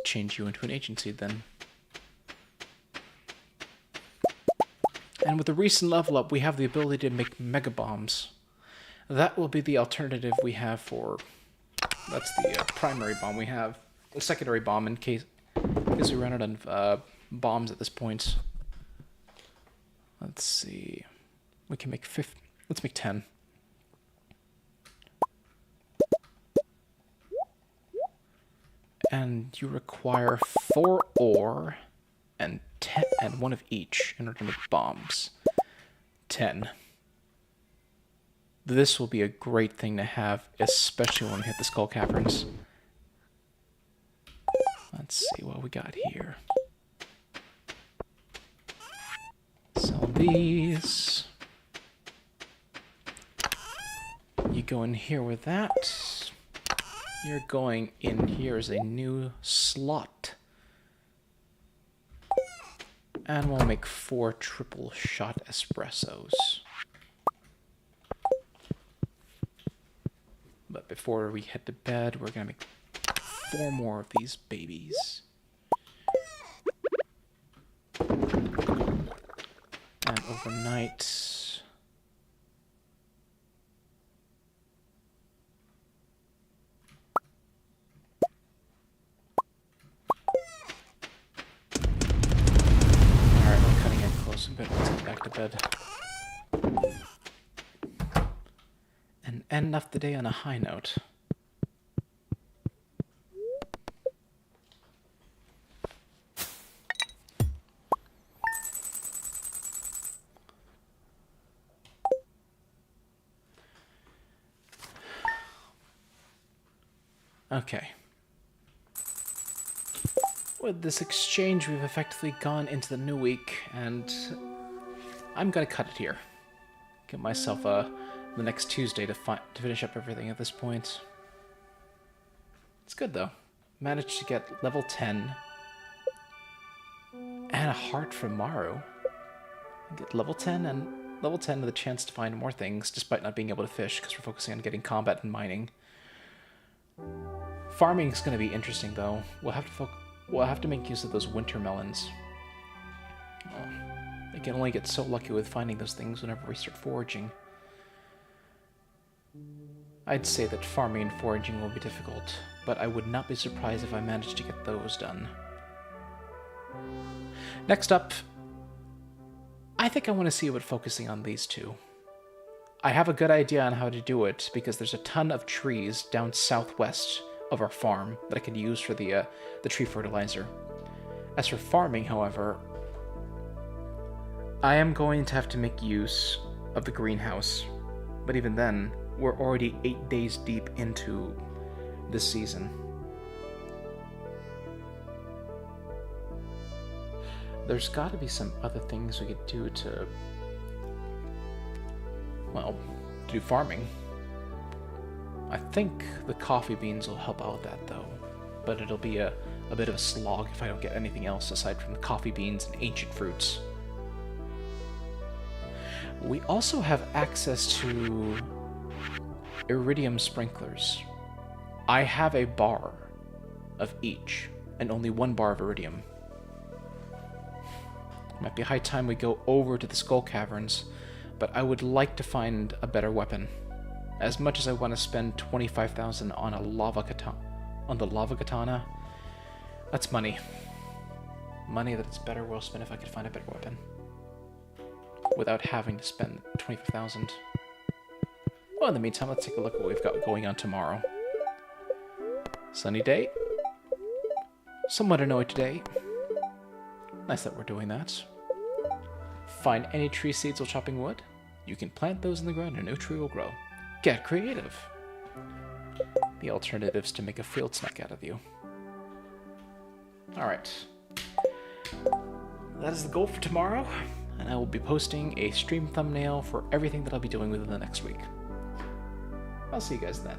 change you into an ancient seed then. And with the recent level up, we have the ability to make mega bombs. That will be the alternative we have for... That's the primary bomb we have. The secondary bomb in case we run out of bombs at this point. Let's see. We can make let's make 10. And you require 4 ore and 10 and 1 of each in order to make bombs. 10. This will be a great thing to have, especially when we hit the skull caverns. Let's see what we got here. Sell these. You go in here with that. You're going in here as a new slot. And we'll make 4 triple shot espressos. But before we head to bed, we're gonna make 4 more of these babies. And overnight... a bit. Let's get back to bed. And end off the day on a high note. Okay. With this exchange, we've effectively gone into the new week, and I'm gonna cut it here. Give myself the next Tuesday to finish up everything at this point. It's good though. Managed to get level 10 and a heart from Maru. Get level 10 and level 10 with a chance to find more things, despite not being able to fish because we're focusing on getting combat and mining. Farming is going to be interesting though. We'll have to make use of those winter melons. I can only get so lucky with finding those things whenever we start foraging. I'd say that farming and foraging will be difficult, but I would not be surprised if I managed to get those done. Next up, I think I want to see about focusing on these two. I have a good idea on how to do it because there's a ton of trees down southwest of our farm that I could use for the tree fertilizer. As for farming, however, I am going to have to make use of the greenhouse, but even then, we're already 8 days deep into this season. There's got to be some other things we could do to, well, to do farming. I think the coffee beans will help out with that though, but it'll be a bit of a slog if I don't get anything else aside from the coffee beans and ancient fruits. We also have access to iridium sprinklers. I have a bar of each, and only 1 bar of iridium. Might be high time we go over to the Skull Caverns, but I would like to find a better weapon. As much as I want to spend 25,000 on a lava katana, that's money. Money that it's better well spent if I could find a better weapon, without having to spend 25,000. Well, in the meantime, let's take a look at what we've got going on tomorrow. Sunny day. Somewhat annoyed today. Nice that we're doing that. Find any tree seeds while chopping wood. You can plant those in the ground and a new tree will grow. Get creative. The alternative is to make a field snack out of you. Alright. That is the goal for tomorrow, and I will be posting a stream thumbnail for everything that I'll be doing within the next week. I'll see you guys then.